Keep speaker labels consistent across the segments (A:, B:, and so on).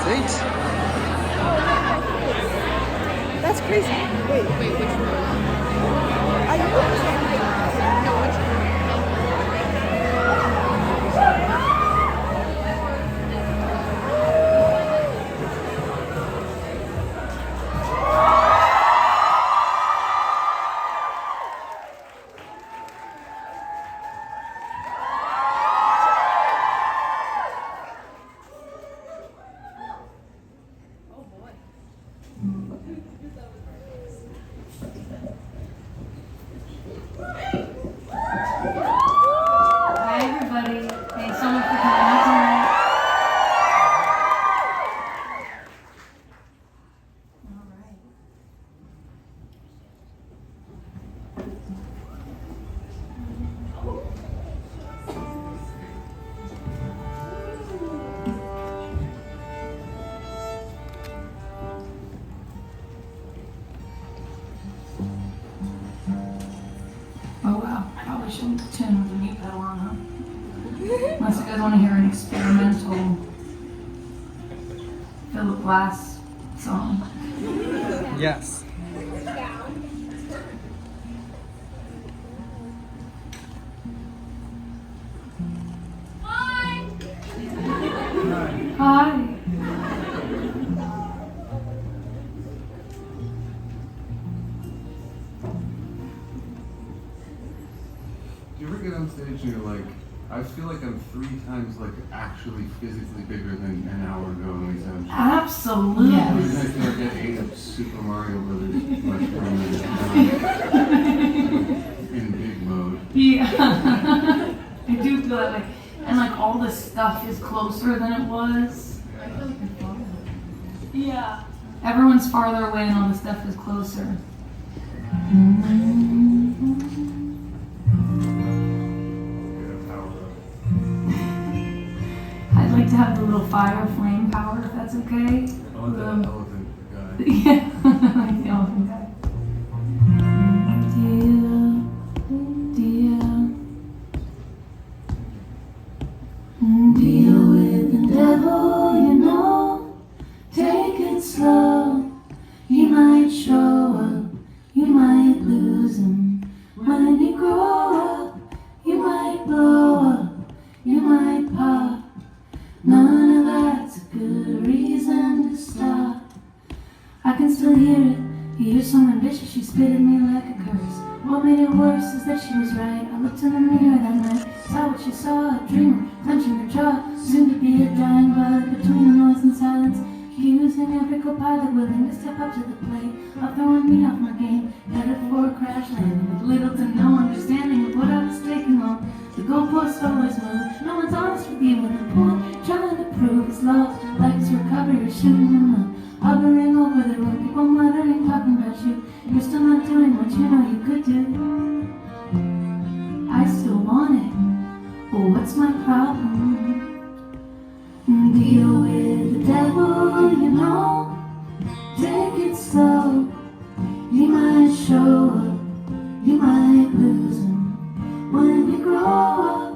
A: Sweet.
B: That's crazy. Wait,
C: Wait, which road?
B: are you?
C: No, which road?
D: Hi everybody. Thanks so much for coming out tonight. All right. Oh wow, probably shouldn't tune with the mute pedal on, huh? Unless you guys want to hear an experimental Philip Glass song.
A: Yes.
D: Hi.
E: Do you ever get on stage and you're like, I feel like I'm 3 times like actually physically bigger than an hour ago when we said
D: Absolutely.
E: I feel like I ate up Super Mario Brothers mushroom in big mode.
D: Yeah. I do feel that way. And like all this stuff is closer than it was.
C: I feel like you're farther.
D: Yeah. Everyone's farther away and all the stuff is closer. I'd like to have the little fire flame power if that's okay.
E: I want that elephant guy.
D: Yeah, like the elephant guy. Deal with the devil, you know. Take it slow. He might show up, you might lose him. When you grow up, you might blow up, you might pop. None of that's a good reason to stop. I can still hear it. You're so ambitious, she spit at me like a curse. What made it worse is that she was right. I looked in the mirror that night, saw what she saw, a dreamer, clenching her jaw. Soon to be a dying violet between the noise and silence. Accusing every co-pilot willing to step up to the plate of throwing me off my game, headed for a crash landing with little to no understanding of what I was taking on. The goalposts always move. No one's honest with you in the point, trying to prove his love. Like it's recovery, you're shooting him up. Hovering over the room, people muttering, talking about you. You're still not doing what you know you could do. I still want it, but what's my problem? Deal with the devil, you know. Take it slow. He might show up, you might lose him. When you grow up,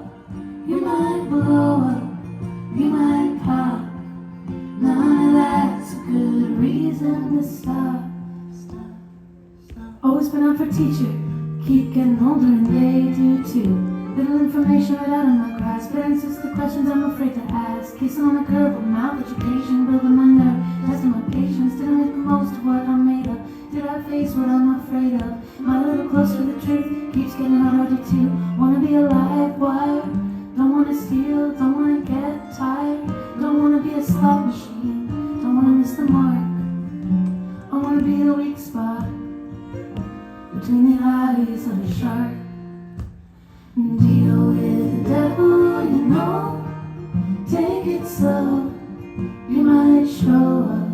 D: you might blow up, you might pop. None of that's a good reason to stop. Always been up for teacher, keep getting older and they do too. Little information right out of my grasp, but answers the questions I'm afraid to ask. Kissing on the curve of mouth education, building my nerve, testing my patience. Didn't make the most of what I'm made of. Did I face what I'm afraid of? Am I a little closer to the truth? Keeps getting harder to wanna be a live wire. Don't wanna steal, don't wanna get tired. Don't wanna be a slot machine, don't wanna miss the mark. I wanna be the weak spot between the eyes of a shark. Deal with the devil, you know. Take it slow. You might show up,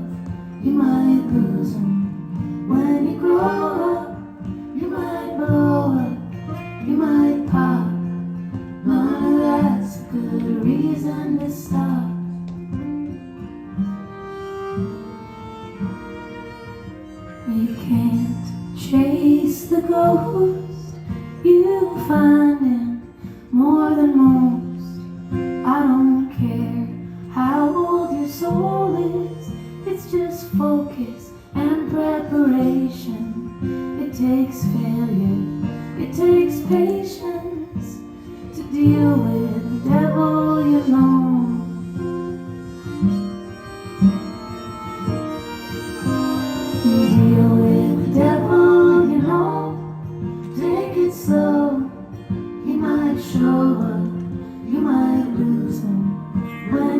D: you might lose him. When you grow up, you might blow up, you might pop. None of that's a good reason to stop. You can't chase the ghost, you'll find him more than most. I don't care how old your soul is.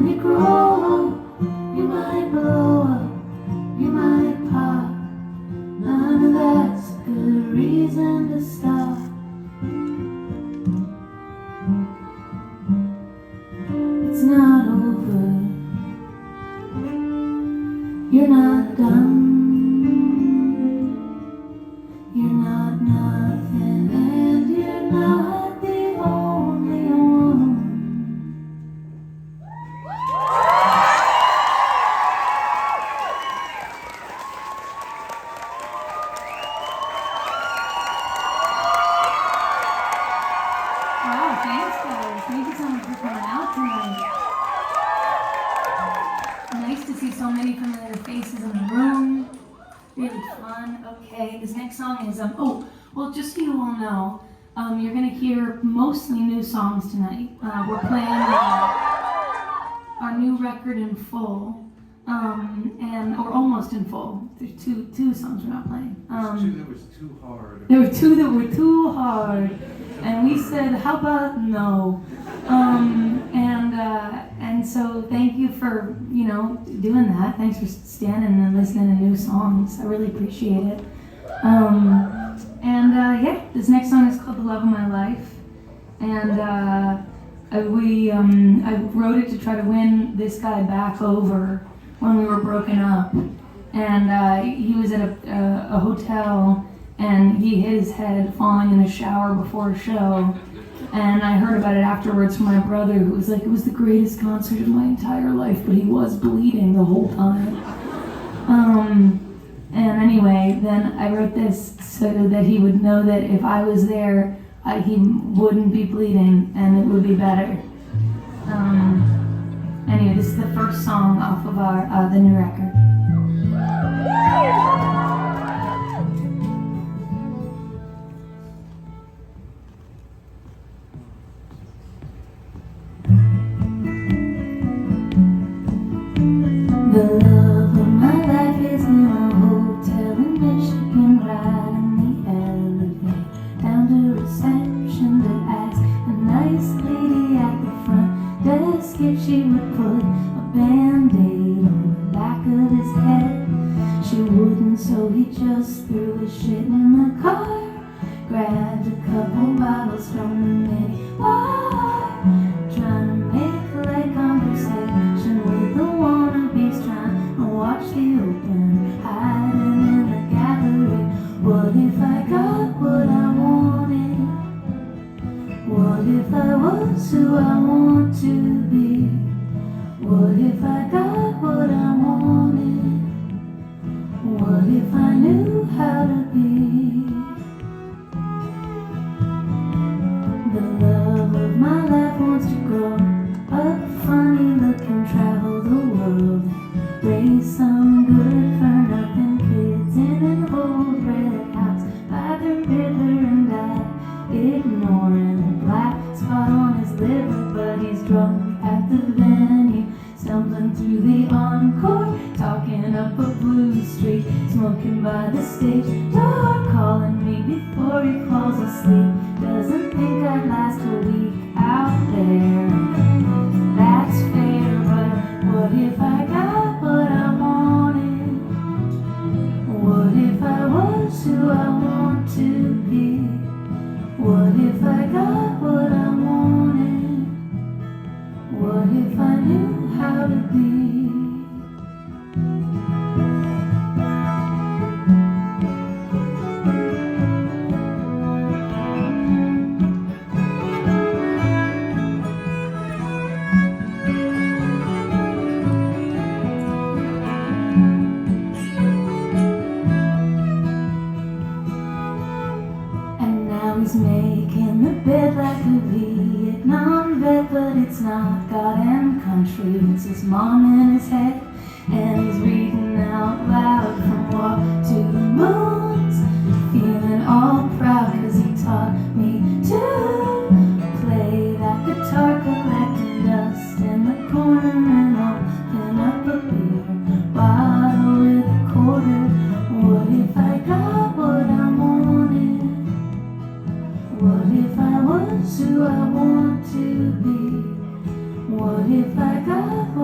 D: when you grow up, you might blow up, you might pop. None of that's a good reason to stop. It's not over. You're not done. You're not nothing, and you're not the only one. Wow, thanks guys. Thank you so much for coming out tonight. Nice to see so many familiar faces in the room. Really fun. Okay, this next song is just so you all know, you're gonna hear mostly new songs tonight. We're playing our new record in full, or almost in full. There's two songs we're not playing.
E: Two that was too hard.
D: There were two that were too hard, and we said, how about no? And so thank you for, doing that. Thanks for standing and listening to new songs. I really appreciate it. This next song is called The Love of My Life. And I wrote it to try to win this guy back over when we were broken up. And he was at a hotel, and he hit his head falling in the shower before a show. And I heard about it afterwards from my brother, who was like, it was the greatest concert of my entire life, but he was bleeding the whole time. And anyway, then I wrote this so that he would know that if I was there, he wouldn't be bleeding, and it would be better. Anyway, this is the first song off of the new record. The love of my life is in a hotel in Michigan, riding the elevator down to reception to ask a nice lady at the front desk if she would put a band-aid on the back of his head. She wouldn't, so he just threw his shit in the car, grabbed a couple bottles from the mini bar, trying to make light conversation with the wannabes, trying to watch the open, hiding in the gallery. What if I got what I wanted? What if I was who I want to be? What if I got what I wanted? What if I knew how to be? The love of my life wants to grow up, funny looking, travel the world, raise some good for nothing kids in an old red house by the river, and die ignoring the black spot on his liver. But he's drunk at the venue, stumbling through the encore, talking up a blue street, smoking by the stage door, calling me before he falls asleep. Doesn't think I'd last a week out there. That's fair, but what if I got what I wanted? What if I was who I want to be? What if I got what I wanted? What if I knew how to be? And now he's making the bed like a Vietnam vet, but it's not God and country, it's his mom in his head. And he's reading out loud from Walk to the Moons, feeling all proud cause he taught me to play that guitar, collecting dust in the corner, and open up a beer bottle with a quarter. What if I got what I wanted? What if I was who I want to be? What if I got what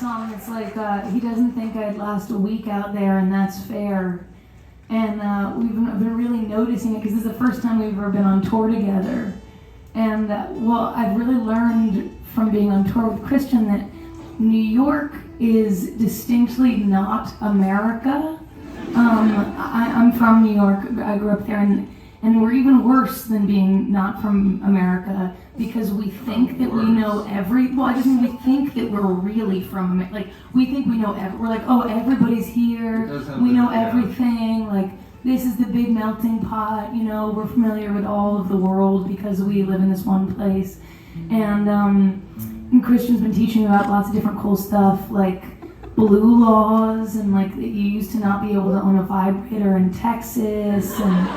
D: song. It's like, he doesn't think I'd last a week out there, and that's fair. And we've been really noticing it because this is the first time we've ever been on tour together. And well, I've really learned from being on tour with Christian that New York is distinctly not America. I'm from New York. I grew up there, and we're even worse than being not from America because we think that we know well, I just mean we think that we're really from America. Like, we think we know, we're like, oh, everybody's here, we know everything, like, this is the big melting pot, you know, we're familiar with all of the world because we live in this one place. And Christian's been teaching me about lots of different cool stuff, like blue laws, and like that you used to not be able to own a vibrator in Texas, and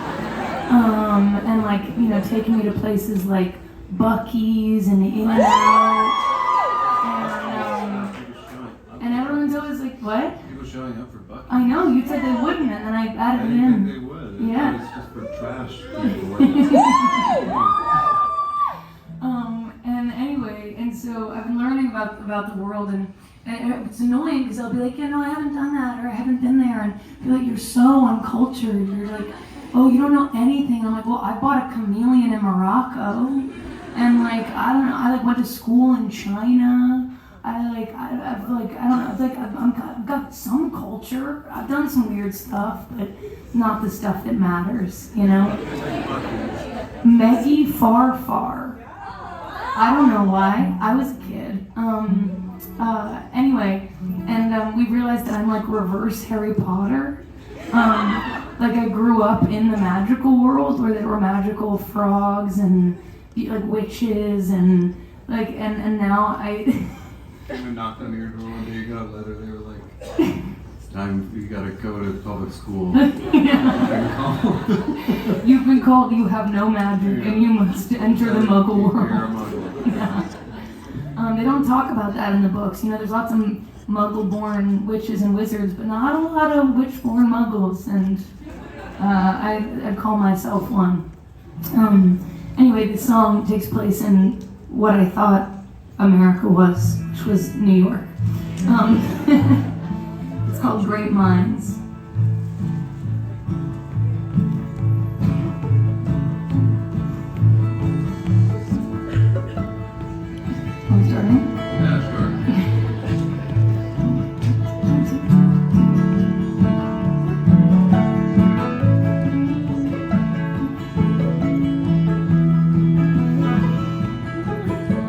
D: like, you know, taking me to places like Buc-ee's and In-N-Out, and everyone's always like, what?
E: People showing up for Buc-ee's.
D: I know, you said they wouldn't, and then I added it in.
E: I didn't think they would.
D: Yeah.
E: It's just for trash people.
D: And anyway, and so I've been learning about the world, and it's annoying because I'll be like, you know, I haven't done that, or I haven't been there, and you're like, you're so uncultured. You're like, oh, you don't know anything. I'm like, well, I bought a chameleon in Morocco, and like, I don't know, I like went to school in China. I've got some culture. I've done some weird stuff, but not the stuff that matters, you know? Meggie Far. I don't know why. I was a kid. Anyway, and we realized that I'm like reverse Harry Potter. Like, I grew up in the magical world where there were magical frogs and like witches and like, and now I...
E: Came and knocked on your door one day, you got a letter, they were like, it's time, you gotta go to public school.
D: You've been called, you have no magic, and you must enter the Muggle world.
E: You're a Muggle.
D: Yeah. They don't talk about that in the books. You know, there's lots of Muggle-born witches and wizards, but not a lot of witch-born Muggles, and I'd call myself one. Anyway, this song takes place in what I thought America was, which was New York. It's called Great Minds. Are we starting?
E: Yeah, sure.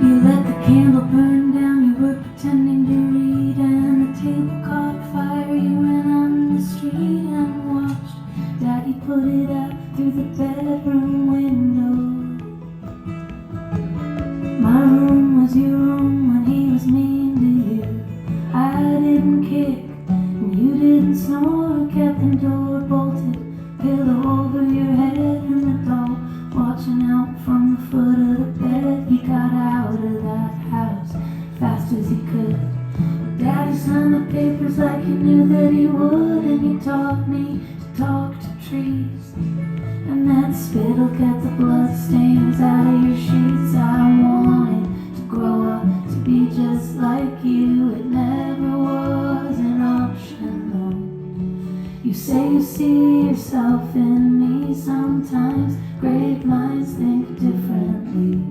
D: You let the candle burn down, you were pretending to read, and the table caught fire. You went on the street and watched Daddy put it out through the bedroom window. My room was your room when he was mean to you. I didn't kick and you didn't snore, kept the door bolted, pillow over your head, and the dog watching out from the foot of the bed. He got out of that house fast as he could. Daddy signed the papers like he knew that he would, and he taught me to talk to trees. And that spit'll get the blood stains out of your sheets. I wanted to grow up to be just like you. It never was an option though. You say you see yourself in me sometimes. Great minds think differently.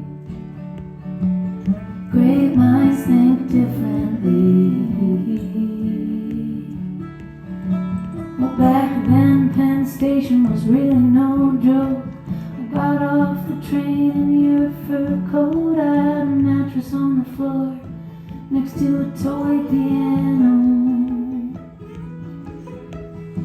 D: Great minds think differently. Well, back then Penn Station was really no joke. I got off the train in your fur coat. I had a mattress on the floor next to a toy piano.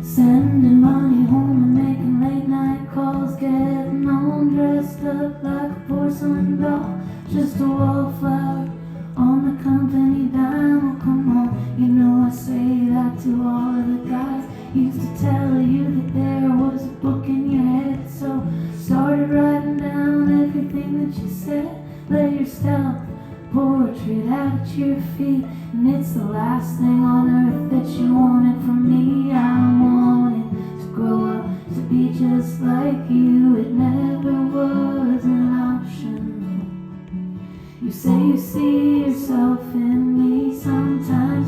D: Sending money home and making late night calls, getting all dressed up like a porcelain doll, just a wallflower on the company dime. Oh, come on, you know I say that to all of the guys. Used to tell you that there was a book in your head, so started writing down everything that you said. Lay your stealth portrait at your feet, and it's the last thing on earth that you wanted from me. I wanted to grow up to be just like you. It never was an option. You say you see yourself in me sometimes.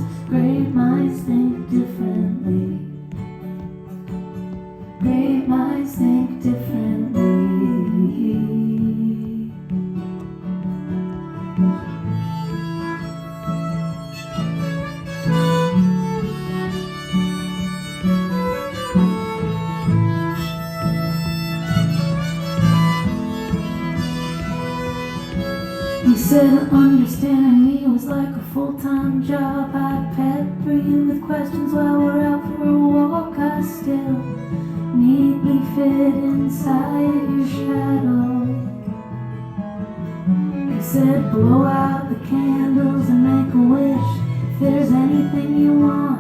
D: You said understanding me was like a full-time job. I'd pepper you with questions while we're out for a walk. I still neatly fit inside your shadow. You said blow out the candles and make a wish. If there's anything you want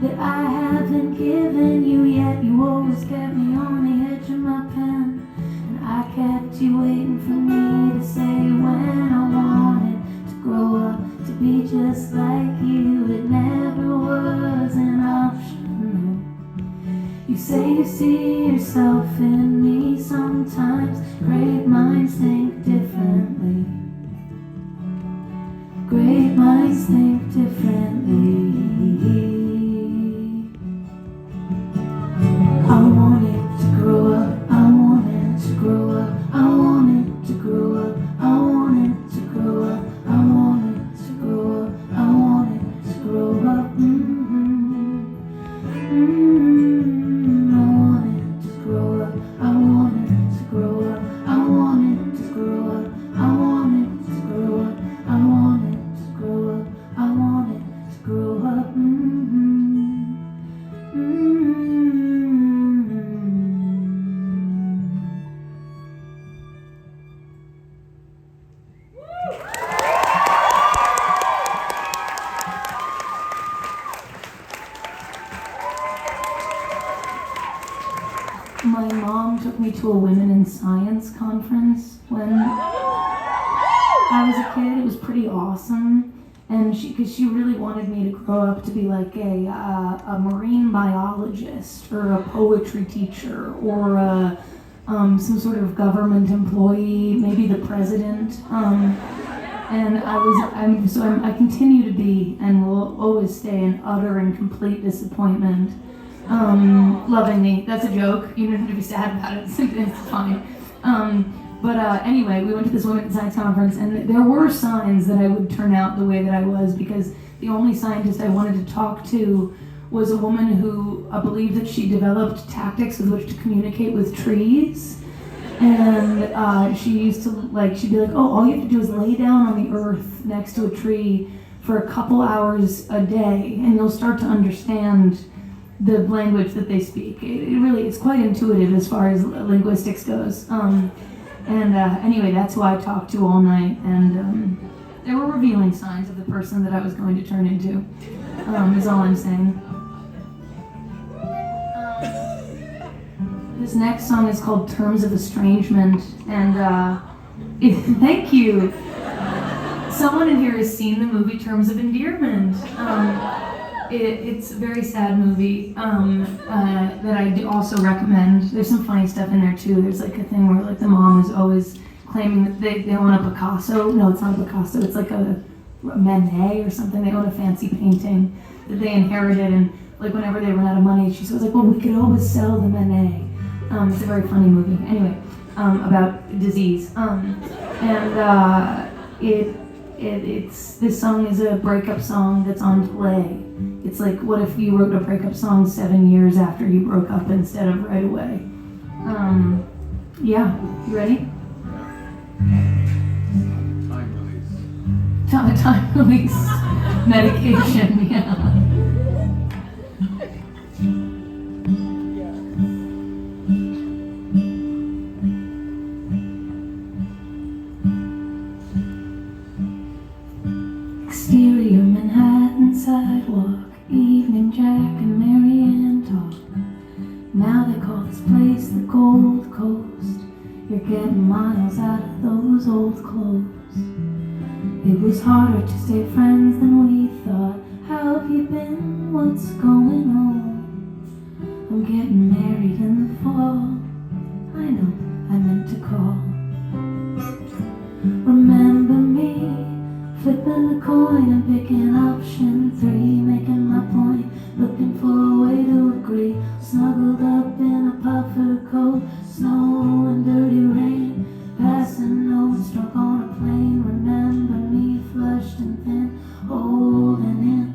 D: that I haven't given you yet, you always kept me on the edge of my pen, and I kept you waiting for me to say when I wanted to grow up to be just like you. It never was an option. You say you see yourself in me sometimes. Great minds think differently. Great minds think differently. I wanted to grow up, I wanted to grow up, I wanted to grow up, I wanted to grow up, I wanted to grow up, I wanted to grow up. I wanted to grow up, I wanted to grow up, I wanted to grow up, I wanted to grow up, I wanted to grow up, I wanted to grow up. My mom took me to a Women in Science conference when I was a kid. It was pretty awesome, and because she really wanted me to grow up to be like a marine biologist or a poetry teacher or some sort of government employee, maybe the president. And I continue to be and will always stay in utter and complete disappointment. Lovingly, that's a joke. You don't have to be sad about it. It's fine. But anyway, we went to this Women in Science conference, and there were signs that I would turn out the way that I was, because the only scientist I wanted to talk to was a woman who believed that she developed tactics with which to communicate with trees. And she used to, she'd be like, oh, all you have to do is lay down on the earth next to a tree for a couple hours a day, and you'll start to understand the language that they speak. It's quite intuitive as far as linguistics goes. Anyway, that's who I talked to all night, and there were revealing signs of the person that I was going to turn into, is all I'm saying. This next song is called Terms of Estrangement, and thank you. Someone in here has seen the movie Terms of Endearment. It's a very sad movie that I do also recommend. There's some funny stuff in there too. There's like a thing where the mom is always claiming that they own a Picasso. No, it's not a Picasso. It's like a Manet or something. They own a fancy painting that they inherited, and whenever they run out of money, she's always like, well, we could always sell the Manet. It's a very funny movie. Anyway, about disease. This song is a breakup song that's on play. It's like, what if you wrote a breakup song 7 years after you broke up instead of right away? Yeah, you ready? Time release medication, yeah. Exterior Manhattan sidewalk, evening Jack and Mary Ann talk. Now they call this place the Gold Coast. You're getting miles out of those old clothes. It was harder to stay friends than we thought. How have you been? What's going on? I'm getting married in the fall. I know, I meant to call. Remember me? Flipping the coin and picking option 3, making my point, looking for a way to agree. Snuggled up in a puffer coat, snow and dirty rain, passing notes, drunk on a plane. Remember me, flushed and thin, holding in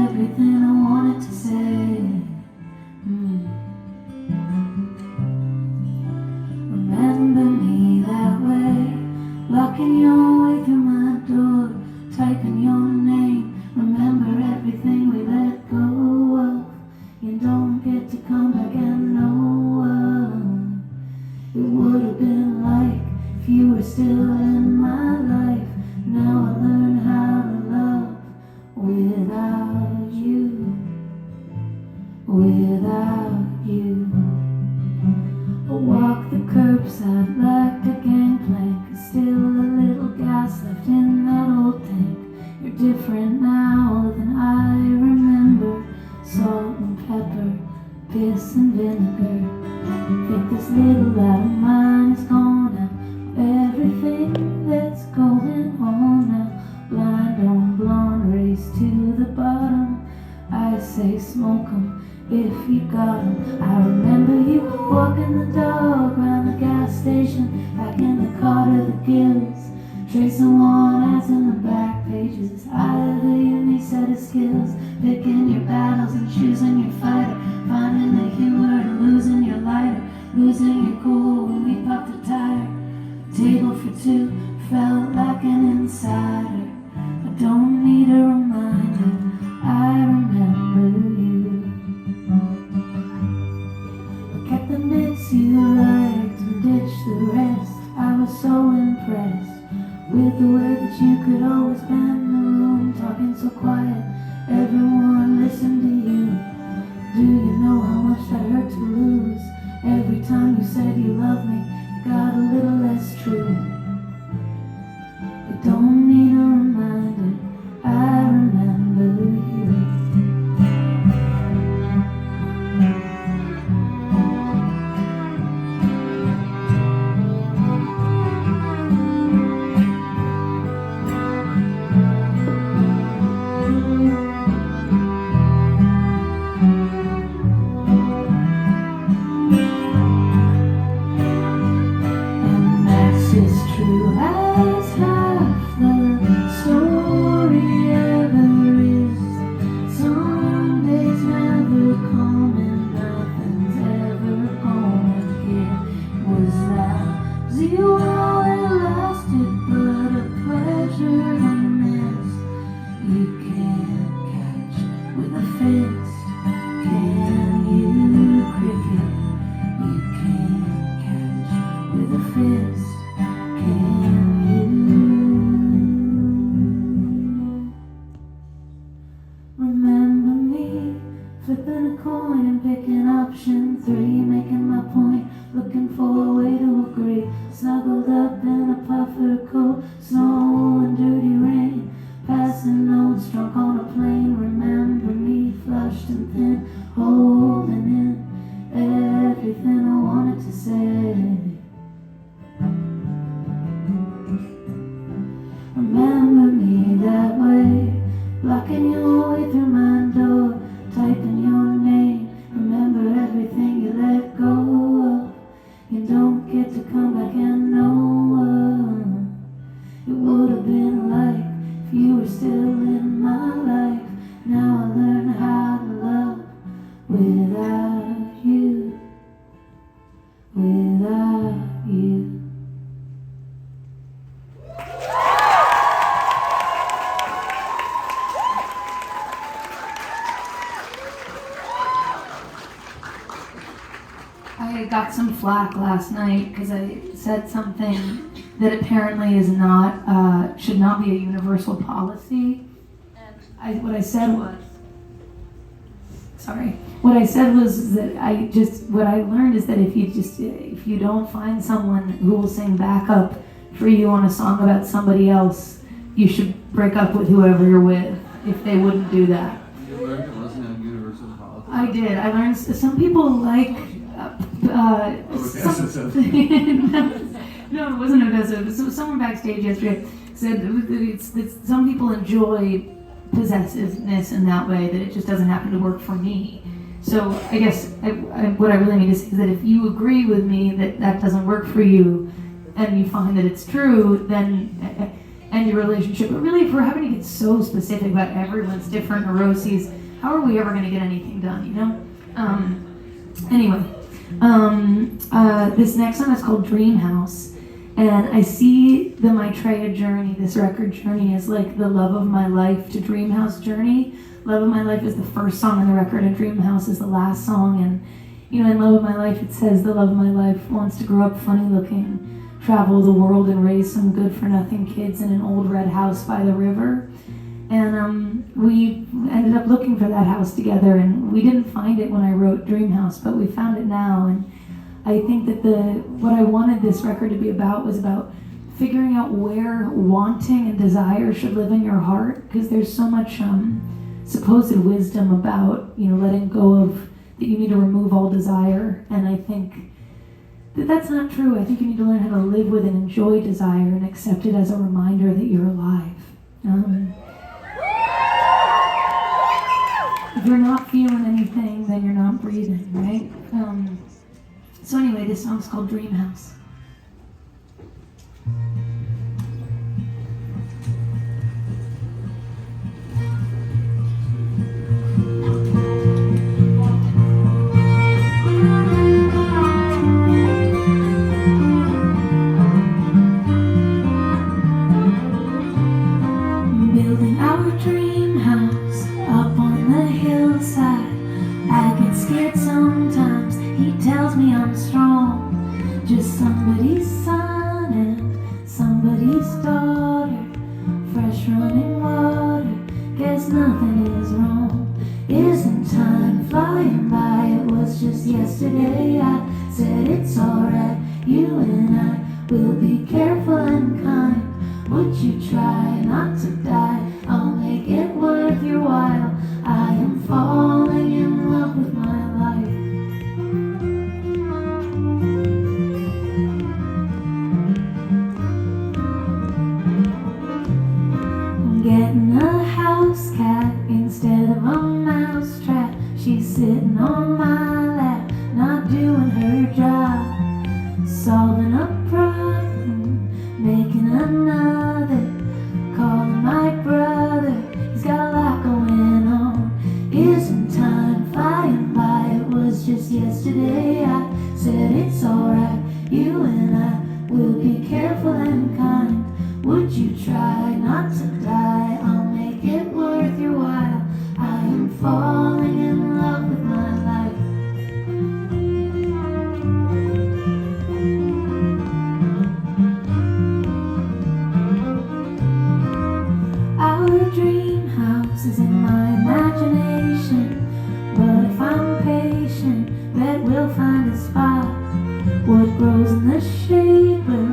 D: everything I wanted to say. Remember me that way, locking your you were still in my life. Now I learn how to love without you, without you. I walk the curbside like a gangplank. Still a little gas left in that old tank. You're different now than I remember. Salt and pepper, piss and vinegar. Think this little light of mine is gone now. Everything that's going on now. Blind on blonde, race to the bottom. I say smoke 'em if you got 'em. I remember you walking the dog round the gas station, back in the car to the gills, tracing one as in the back pages. I have a unique set of skills, picking your battles and choosing your fighter, finding the humor and losing your lighter, losing your cool when we popped a tire. Table for two felt like an insider. I don't need a reminder, I remember you. I kept the bits you liked and ditched the rest. I was so impressed with the way that you could always bend the room, talking so quiet, everyone listened to you. Do you know how much that hurt to lose? Every time you said you loved me, it got a little less true. But don't need a reminder, I remember you. Got some flack last night because I said something that apparently is not, should not be a universal policy. And what I said was that what I learned is that if you don't find someone who will sing backup for you on a song about somebody else, you should break up with whoever you're with if they wouldn't do that.
E: You learned it wasn't a universal policy?
D: I did. I learned some people like no, it wasn't Odessa. Someone backstage yesterday said that some people enjoy possessiveness in that way, that it just doesn't happen to work for me. So I guess what I really mean to say is that if you agree with me that that doesn't work for you, and you find that it's true, then end your relationship. But really, if we're having to get so specific about everyone's different neuroses, how are we ever going to get anything done? You know. Anyway. This next song is called Dream House, and I see the Maitreya journey, this record journey, as like the Love of My Life to Dream House journey. Love of My Life is the first song on the record, and Dream House is the last song. And you know, in Love of My Life, it says the love of my life wants to grow up funny looking, travel the world and raise some good-for-nothing kids in an old red house by the river. And we ended up looking for that house together, and we didn't find it when I wrote Dream House, but we found it now. And I think that what I wanted this record to be about was about figuring out where wanting and desire should live in your heart, because there's so much supposed wisdom about, letting go of that you need to remove all desire. And I think that that's not true. I think you need to learn how to live with and enjoy desire and accept it as a reminder that you're alive. If you're not feeling anything, then you're not breathing, right? So anyway, this song's called Dream House. Building our dream house up on the hillside. I get scared sometimes. He tells me I'm strong. Just somebody's son and somebody's daughter. Fresh running water. Guess nothing is wrong. Isn't time flying by? It was just yesterday. I said it's alright. You and I will be careful and kind. Would you try not to die? I'll make it worth your while. I am falling in love with my life. I'm getting a house cat instead of a mouse trap. She's sitting on my lap, not doing her job. Solving a problem, making another, calling my brother, he's got a lot going on. Isn't time flying by? It was just yesterday. I said it's alright. You and I will be careful and kind. Would you try not to die? I'll make it worth your while. I am falling in love with my life. Our dream house is in my imagination, but if I'm patient, bet we'll find a spot. What grows in the shade will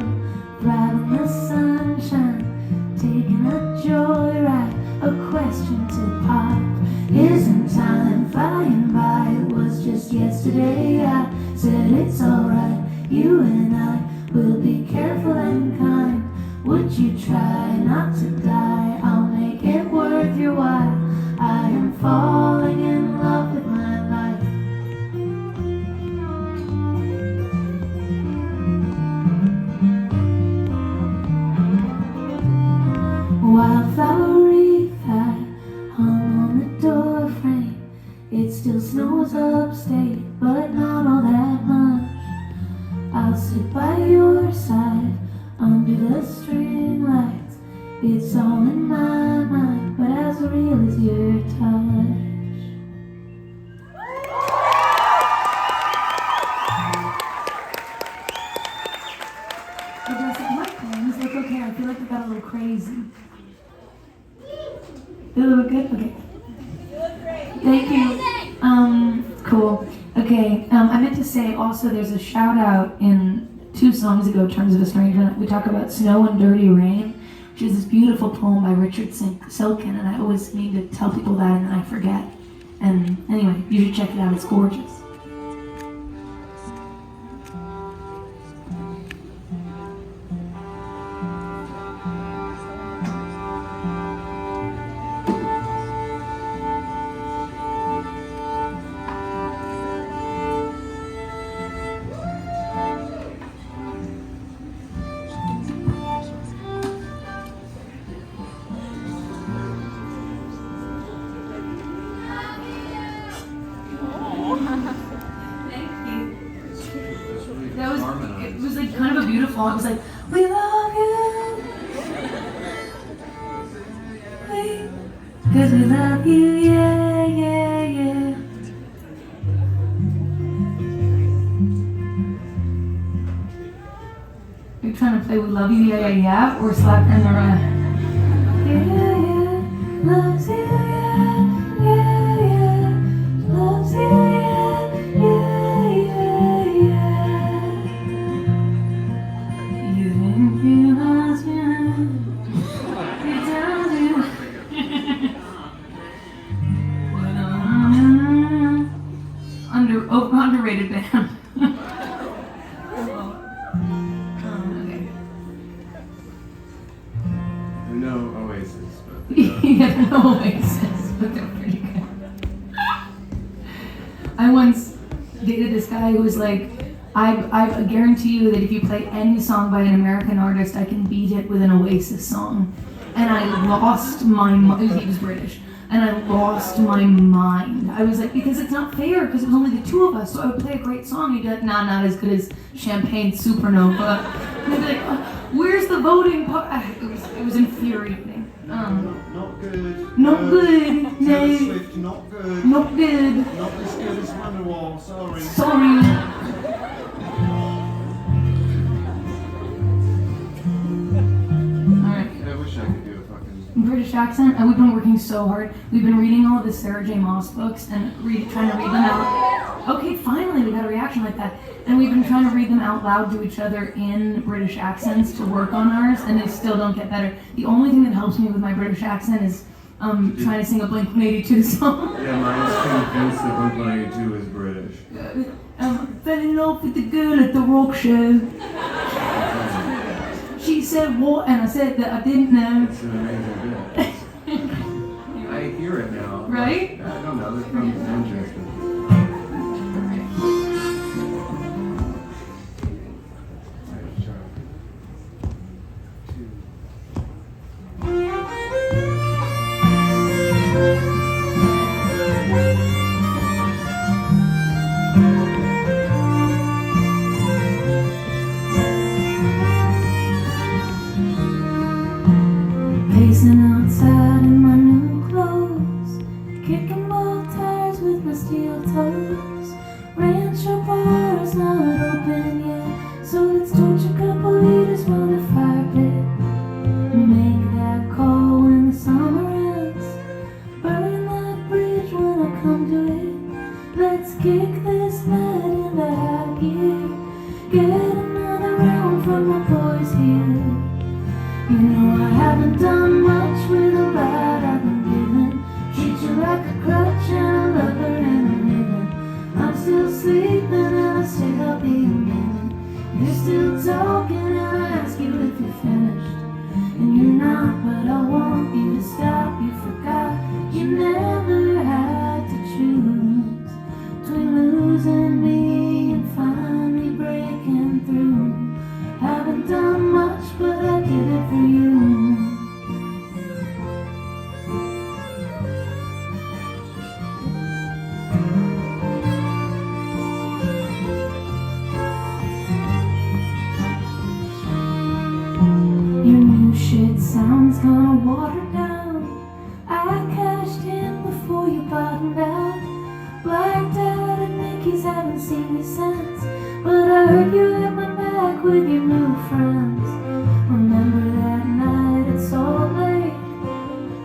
D: thrive in the sunshine. Taking a joyride, a question to pop. Isn't time flying by? It was just yesterday. I said it's alright. You and I will be careful and kind. Would you try not to die? I'll make it worth your while. I am falling in love with my life. Wildflower wreath I hung on the door frame. It still snows upstate, but not all that much. I'll sit by your side under the string lights. It's all in my mind, but as real as your touch. It doesn't work, man. He's like, okay, I feel like we got a little crazy. Did it look good? Okay. Thank you. Cool. Okay, I meant to say also there's a shout out in 2 songs ago, Terms of a Stranger. We talk about Snow and Dirty Rain, which is this beautiful poem by Richard Silkin, and I always mean to tell people that and then I forget. And anyway, you should check it out, it's gorgeous. It was like kind of a beautiful, it was like, we love you, cause we love you, yeah, yeah, yeah. You're trying love you, yeah, yeah, yeah, or slap her in the rug. Yeah, yeah, loves you, yeah, yeah, yeah, loves you, yeah, yeah, yeah. You think you lost me, he tells you. Underrated band. Okay.
E: No Oasis, but
D: Yeah, no Oasis, but they're pretty good. I once dated this guy who was like, I guarantee you that if you play any song by an American artist, I can beat it with an Oasis song. And I lost my mind. He was British. And I lost my mind. I was like, because it's not fair, because it was only the two of us. So I would play a great song. He'd be like, nah, not as good as Champagne Supernova. And I'd be like, where's the voting part? It was infuriating.
F: Not good.
D: Not good.
F: Taylor
D: No.
F: Swift, not good.
D: Not good.
F: Not as good as Wonderwall, sorry.
D: Sorry. Alright.
E: I wish I could do a fucking.
D: British accent, and we've been working so hard. We've been reading all of the Sarah J. Maas books and trying to read them out. Okay, finally we got a reaction like that. And we've been trying to read them out loud to each other in British accents to work on ours, and they still don't get better. The only thing that helps me with my British accent is trying to sing a Blink-182 song.
E: Yeah, mine's convinced that Blink-182 is British.
D: Fell in love with the girl at the rock show. She said what, and I said that I didn't know.
E: It's an amazing bit. I hear it now.
D: Right?
E: I don't know, they're from Manchester.
D: Pacing outside in my new clothes, kicking ball tires with my steel toes. Rancho bar is not open yet, so let's torch a couple liters round the fire pit. Make that call when the summer ends, burn that bridge when I come to it. Let's kick this night into high gear, get another round from my boys here. You know I haven't done much with a lot I've been given. Treat you like a crutch and a lover and a living. I'm still sleeping and I say I'll be a minute. You're still talking and I ask you if you're finished. And you're not, but I want you to stop. You forgot you never had to choose between losing me and finally breaking through. Haven't done much, but I did it for you. Your new shit sounds kinda watered down. I cashed in before you bottomed out. Blacked out at Mickey's, haven't seen me since. But I heard you had my back with your new friends. Remember that night at Salt Lake?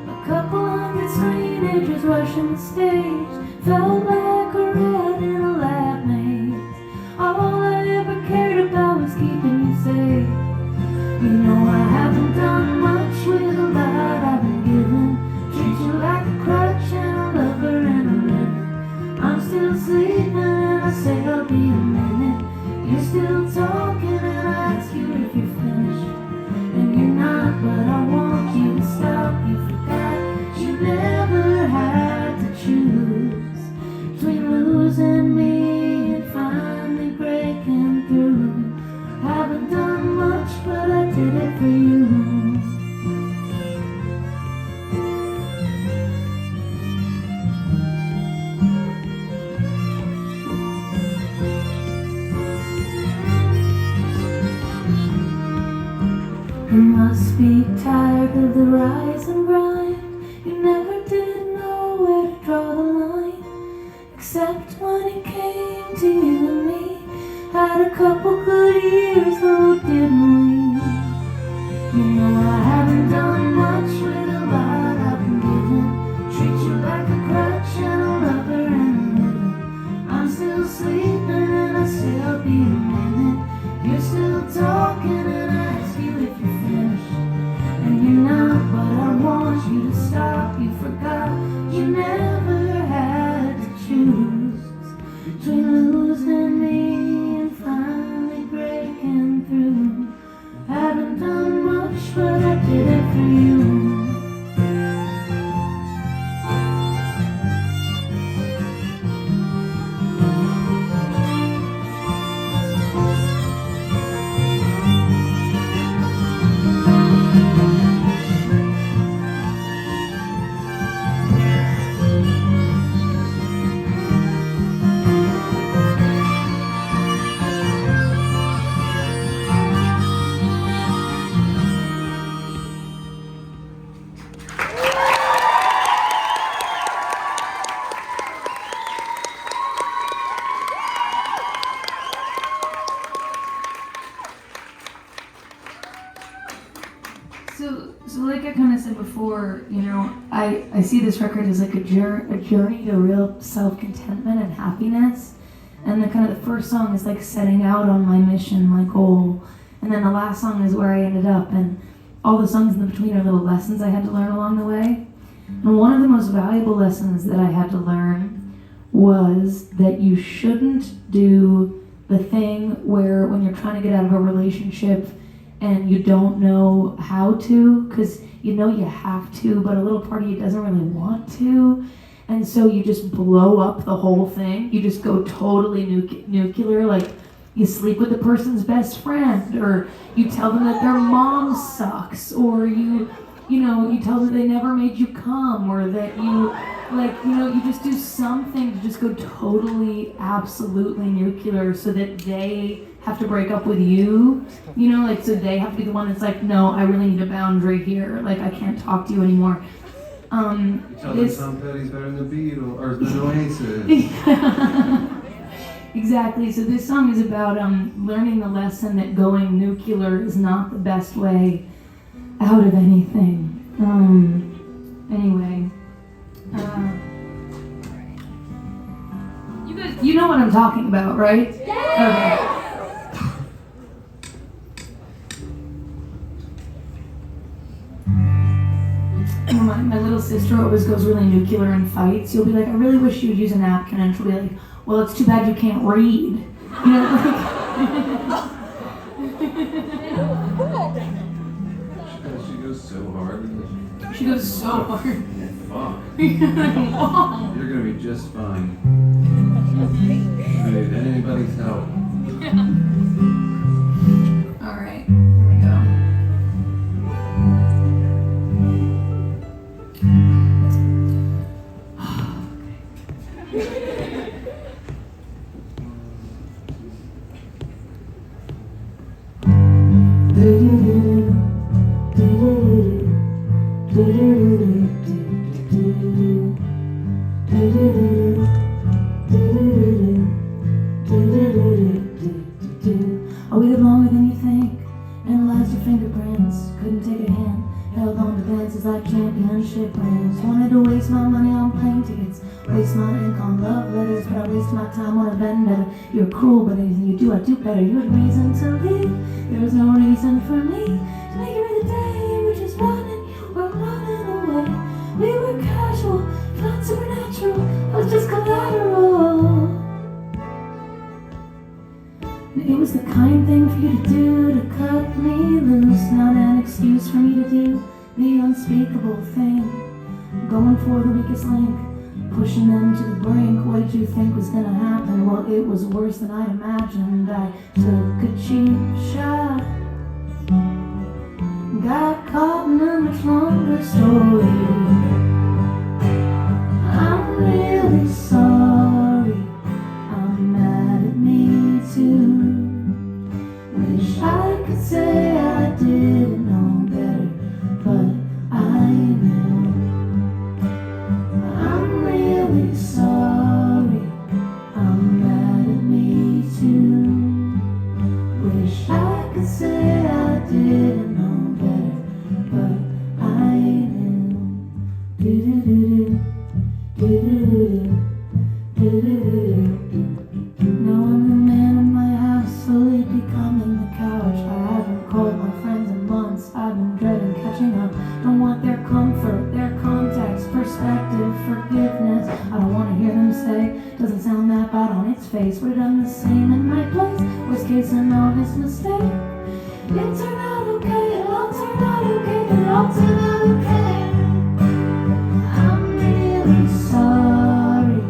D: A couple hundred teenagers rushing the stage. Felt like a rat in a lab maze. All I ever cared about was keeping you safe. You know I haven't done much with a lot I've been given. Treat you like a crutch and a lover and a living. I'm still sleeping and I say I'll be a minute. You're still talking and I ask you if you're finished. And you're not, but I want you to stop. You forgot you never had to choose between losing me and finally breaking through. Haven't done much, but I did it for you. You must be tired of the rise and grind. You never did know where to draw the line, except when it came to you and me. Had a couple good years, though, didn't we? You know I haven't done much with a lot I've been given. Treat you like a crutch and a lover and a living. I'm still sleeping and I still be a minute. You're still talking and I ask you if you're finished. And you're not, but I want you to stop. You forgot you never had to choose between losing me and finally breaking through. Haven't done much, but I did it for you. So like I kind of said before, you know, I see this record as like a journey to real self-contentment and happiness. And the kind of the first song is like setting out on my mission, my goal. And then the last song is where I ended up. And all the songs in the between are little lessons I had to learn along the way. And one of the most valuable lessons that I had to learn was that you shouldn't do the thing where when you're trying to get out of a relationship and you don't know how to, because you know you have to, but a little part of you doesn't really want to, and so you just blow up the whole thing. You just go totally nuclear, like you sleep with the person's best friend, or you tell them that their mom sucks, or you tell them they never made you come, or that you just do something to just go totally, absolutely nuclear so that they have to break up with you, so they have to be the one that's like, no, I really need a boundary here, like I can't talk to you anymore.
E: Tell them Tom Petty's better than the Beatles or the Oasis.
D: Exactly. So this song is about learning the lesson that going nuclear is not the best way out of anything. Anyway, you know what I'm talking about, right? Okay. My little sister always goes really nuclear in fights. You'll be like, I really wish you would use a napkin, and she'll be like, well, it's too bad you can't read.
E: She goes so hard.
D: She goes so hard.
E: Fuck.
D: Whoa.
E: You're gonna be just fine. I need anybody's help.
D: Alright, here we go. I waited longer than you think, analyzed your fingerprints, couldn't take a hint, held on to dances like championship rings, wanted to waste my money on plane tickets, waste my ink on love letters, but I wasted my time on a vendetta. You're cruel, but anything you do, I do better. You had reason to leave, there was no reason for me to make it through the day. You were just running, you were running away. We were casual, not supernatural, I was just collateral. It was the kind thing for you to do, to cut me loose, not an excuse for me to do the unspeakable thing. Going for the weakest link, pushing them to the brink. What did you think was gonna happen? Well, it was worse than I'd imagined. I took a cheap shot, got caught in a much longer story. I'm really sorry, I'm mad at me too. Wish I could say I didn't know better, but I knew. I'm really sorry, I'm mad at me too. Wish I could say I didn't know better, dreading catching up. Don't want their comfort, their context, perspective, forgiveness. I don't want to hear them say, doesn't sound that bad on its face. Would've done the same in my place. Worst case, an honest mistake. It turned out okay, it all turned out okay, it all turned out okay. I'm really sorry,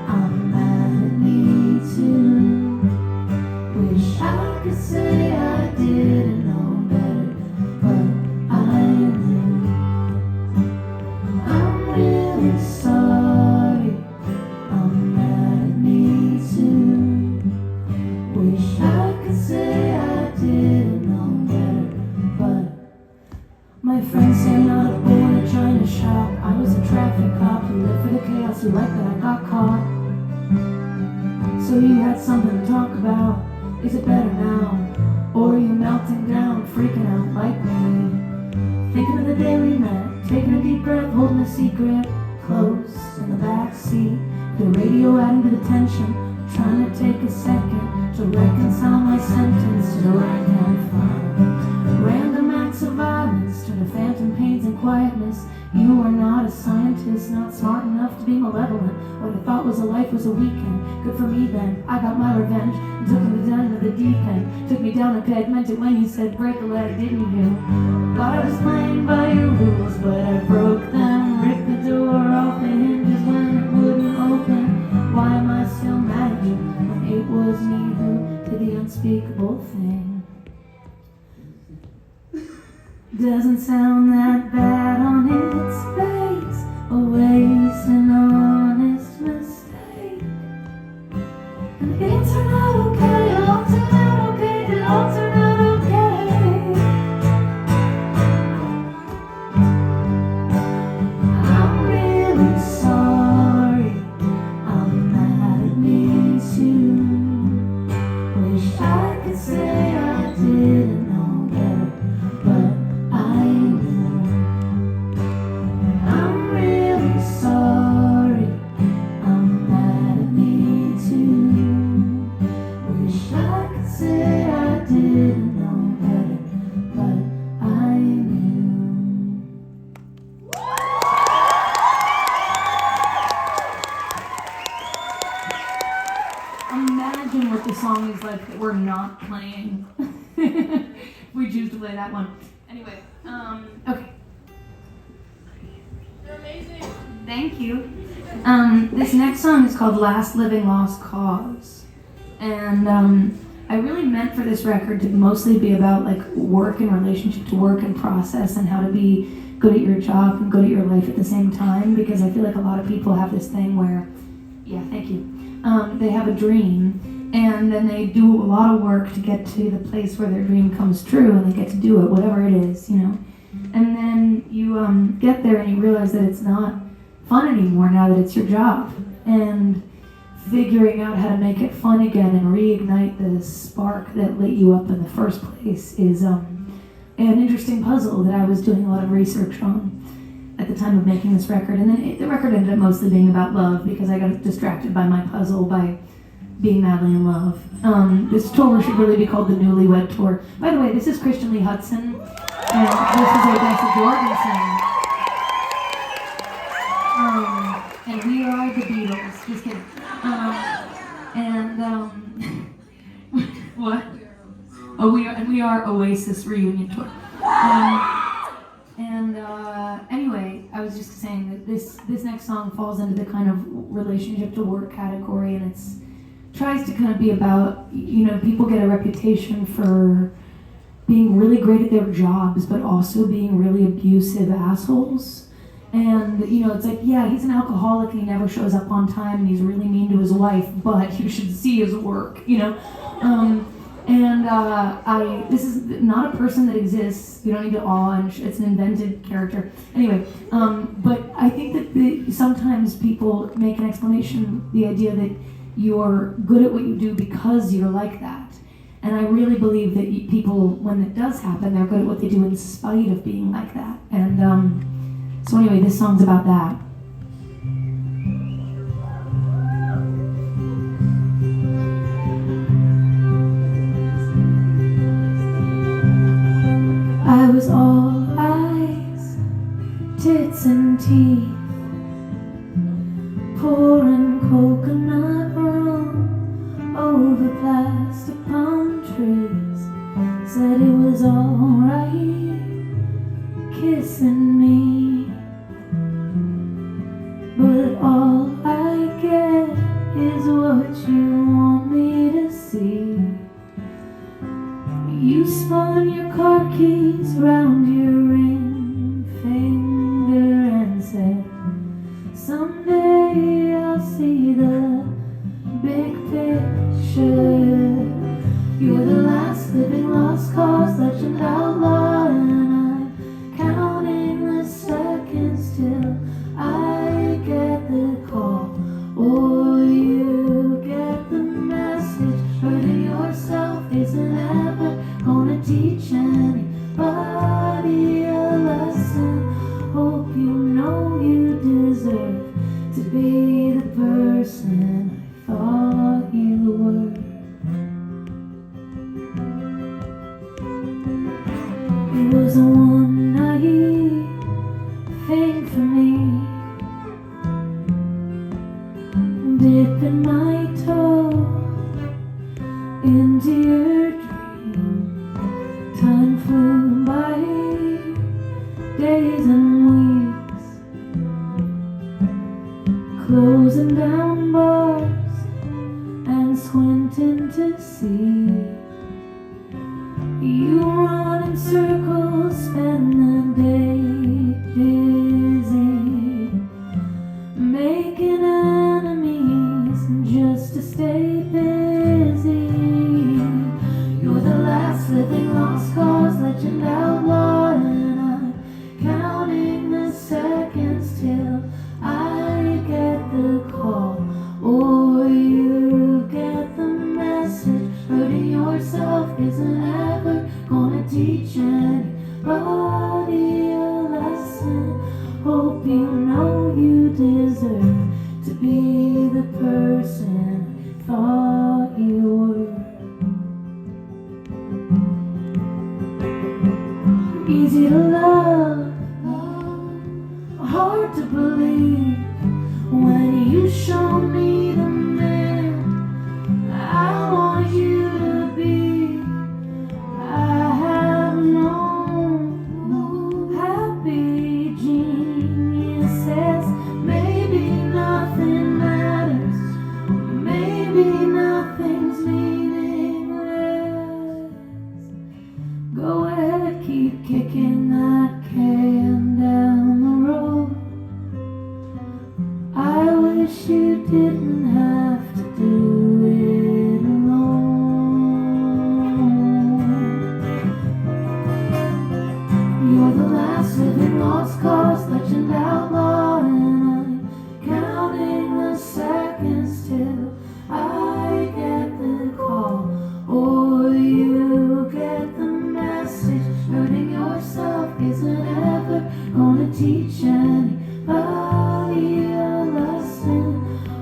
D: I'm mad at me too. Wish I could say I didn't know better, but I knew. I'm really sorry, I'm mad at me too. Wish I could say I didn't know better, but my friends say I'm not a bull in a china shop. I was a traffic cop who lived for the chaos, who liked that I got caught. So you had something to talk about. Is it better now? Or are you melting down, freaking out like me? Thinking of the day we met, taking a deep breath, holding a secret close in the back seat. The radio adding to the tension, trying to take a second to reconcile my sentence to the right hand file. Random acts of violence turn to phantom pains and quietness. You are not a scientist, not smart enough to be malevolent. What I thought was a life was a weekend. Good for me then, I got my revenge and took me down into the deep end. Took me down a peg, meant it when you said break a leg, didn't you? Thought I was playing by your rules, but I broke them. Ripped the door off the hinges when it wouldn't open. Why am I still mad at you when it was me who did the unspeakable thing? Doesn't sound that bad on its face. A waste, an honest mistake. And it turned out okay, it all turned out okay, it all turned out okay. I'm really sorry, I'm mad at me too. Wish I could say I didn't know better, but I knew. I'm really sorry, I'm mad at me too. Wish I could say I didn't know better, but I knew. Imagine what the song is like that we're not playing. We choose to play that one. Anyway, okay.
C: You're amazing.
D: Thank you. This next song is called Last Living Lost Cause. And I really meant for this record to mostly be about like work and relationship to work and process and how to be good at your job and good at your life at the same time, because I feel like a lot of people have this thing where, yeah, thank you. They have a dream and then they do a lot of work to get to the place where their dream comes true and they get to do it, whatever it is, you know. And then you get there and you realize that it's not fun anymore now that it's your job. And figuring out how to make it fun again and reignite the spark that lit you up in the first place is an interesting puzzle that I was doing a lot of research on at the time of making this record. And then the record ended up mostly being about love because I got distracted by my puzzle by being madly in love. This tour should really be called the Newlywed Tour. By the way, this is Christian Lee Hudson, and this is Odessa Jorgensen. And we are the Beatles. Just kidding. What? Oh, we are Oasis reunion tour. Anyway, I was just saying that this next song falls into the kind of relationship to work category, and it's tries to kind of be about, you know, people get a reputation for being really great at their jobs, but also being really abusive assholes. And, you know, it's like, yeah, he's an alcoholic and he never shows up on time and he's really mean to his wife, but you should see his work, you know? This is not a person that exists. You don't need to awe, and it's an invented character. Anyway, but I think that sometimes people make an explanation, the idea that you're good at what you do because you're like that. And I really believe that people, when it does happen, they're good at what they do in spite of being like that. And so anyway, this song's about that. I was all kissing me, but all I get is what you want me to see. You spun your car keys round your ring finger and said, someday I'll see the big picture. You're the last living lost cause legend outlaw, and I'm counting the seconds till I get the call or you get the message. Hurting yourself isn't ever gonna teach anybody a lesson. Hope you know you deserve to be the person I thought you were. It was a one naive thing for me, dipping my toe into your dream. Time flew by, days and weeks, closing down bars and squinting to see. You run in circles, spend the day dizzy, making enemies just to stay busy. You're the last living lost cause legend outlaw, and I'm counting the seconds till I get the call or you get the message. Hurting yourself isn't ever gonna teach anybody a lesson. Hope you know you deserve to be the person I thought you were. Easy to love, hard to believe when you show me the man I want you to be. I have known happy geniuses. Maybe nothing matters, maybe nothing's meaningless. Go ahead, keep kicking that can down the road. I wish you didn't have to do it alone. You're the last living lost cause legend outlaw, and I'm counting the seconds till I get the call or you get the message. Hurting yourself isn't ever gonna teach anybody a lesson.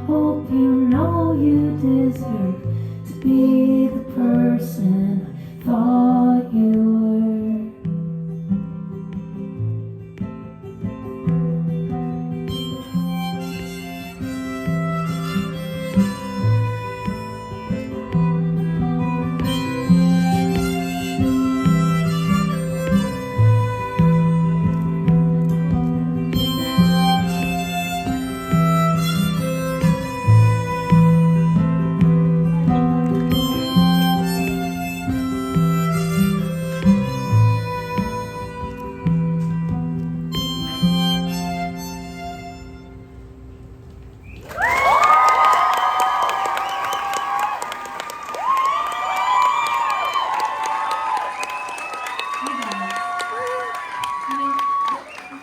D: Hope you know you deserve to be the person I thought you were.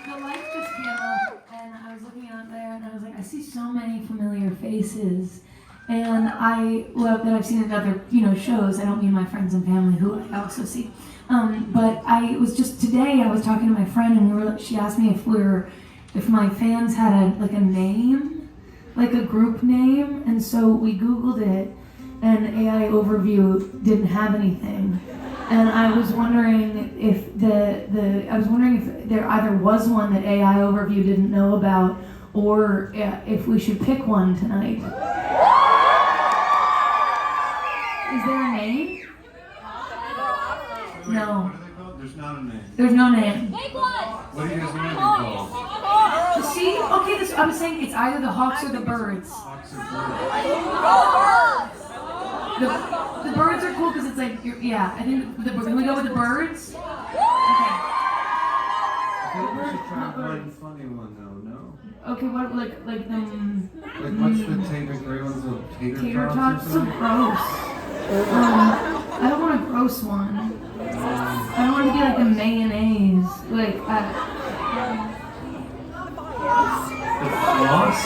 D: The light just came up, and I was looking out there, and I was like, I see so many familiar faces, and that I've seen in other, shows. I don't mean my friends and family, who I also see. But I was just today. I was talking to my friend, and she asked me if my fans had a name, like a group name, and so we Googled it, and AI Overview didn't have anything. And I was wondering if there either was one that AI Overview didn't know about, or if we should pick one tonight. Is there a name? No.
E: What are they called? there's not a name.
D: There's no name.
E: What do you guys want to be called?
D: See? Okay, this, I was saying it's either the Hawks or the Birds.
E: Hawks or birds?
D: The Birds are cool because it's like, yeah, I think, can we go with the Birds? Okay.
E: I think we should try one funny one though, no?
D: Okay, what, like them...
E: Like, what's the Tater Gray ones of
D: Tater
E: tots
D: tots?
E: or
D: So
E: something?
D: gross. I don't want a gross one. I don't want it to be like the mayonnaise. Like,
E: The floss?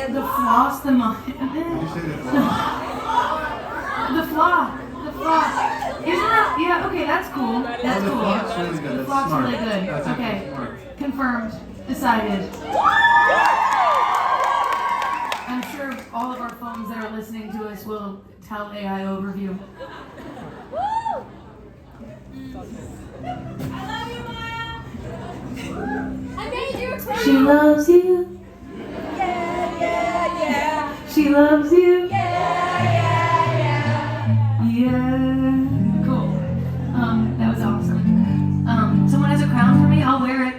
D: the floss, the
E: Did you say the floss?
D: the flaw. Isn't that, yeah, okay, that's cool. That's
E: Oh, the
D: cool.
E: floss really good.
D: The
E: That's
D: floss
E: smart.
D: really good.
E: That's
D: Okay,
E: actually smart.
D: confirmed, decided. I'm sure all of our phones that are listening to us will tell AI overview. She loves you. She loves you. Yeah. Cool. That was awesome. Someone has a crown for me, I'll wear it.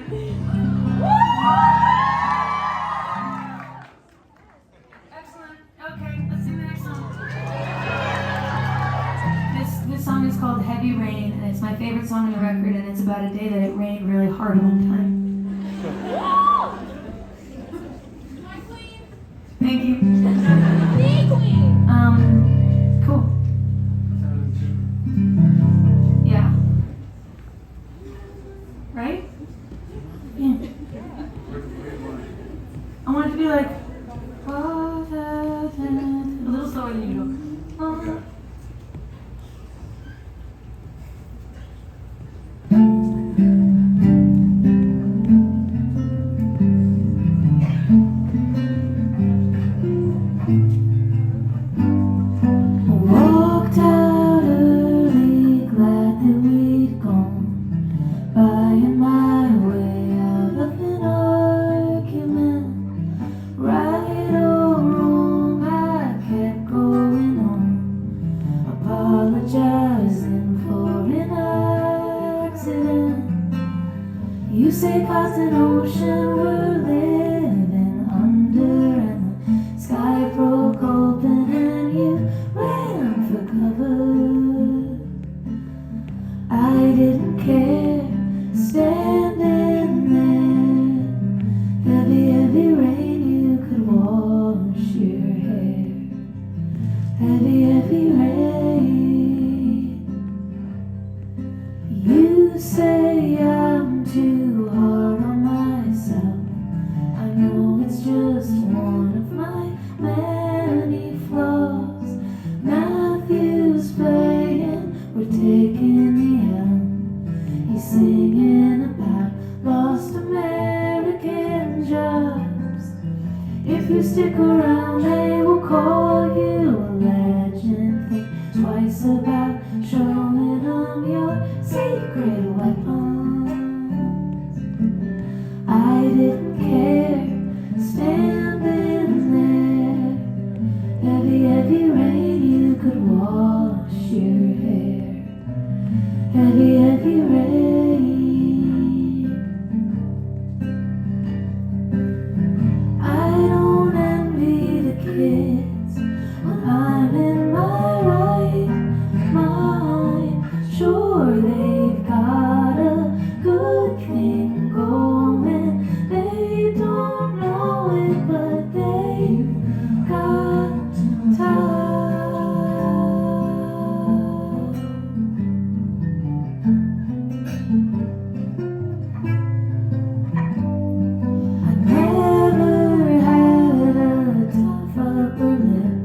D: Excellent. Okay, let's sing the next song. This song is called Heavy Rain, and it's my favorite song on the record, and it's about a day that it rained really hard one time. Thank you. Cool. Yeah. Right? Yeah. I want it to be like a little slower than usual. Walked out early, glad that we'd gone, buying my way out of an argument. Right or wrong, I kept going on, apologizing for an accident. You say cause an ocean we're living under, and the sky broke open and you ran for cover. I didn't care, standing there, heavy rain, you could wash your hair. Heavy rain. You say I'm too hard on myself. I know it's just one of my many flaws. Matthew's playing, we're taking the helm. He's singing about lost American jobs. If you stick around, they will call you a legend. Think twice about showing them your secret weapons. I didn't care, standing there, heavy rain, you could wash your hair. Heavy rain. I don't envy the kids when I'm in my right mind. Sure, they've got a good thing going. They don't know it, but they've got time. I never had a tough upper lip.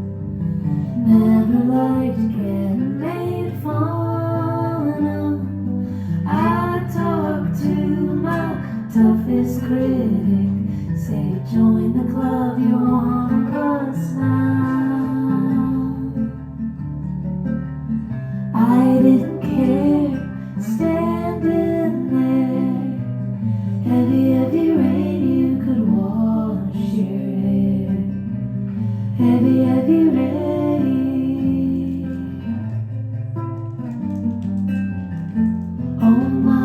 D: Never liked getting made fun of. I talk to my toughest critic. Say join the club, you're one of us now. I didn't care, standing there. Heavy rain, you could wash your hair. Heavy rain. Oh my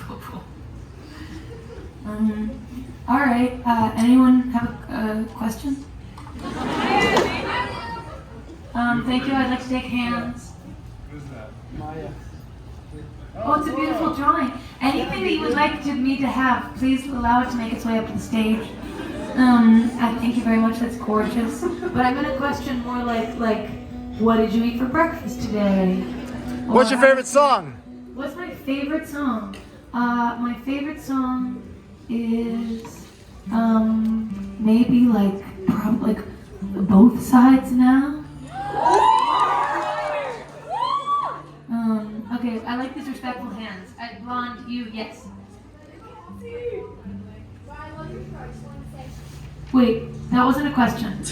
D: Cool. All right. Anyone have a question? Thank you. I'd like to take hands.
E: Who's that?
D: Oh, it's a beautiful drawing. Anything that you would like me to have, please allow it to make its way up to the stage. I thank you very much. That's gorgeous. But I'm gonna question more like, what did you eat for breakfast today?
A: What's your favorite song?
D: What's my favorite song? My favorite song is maybe like Both Sides Now. Okay, I like these respectful hands. Blonde, you, yes. Wait, that wasn't a question.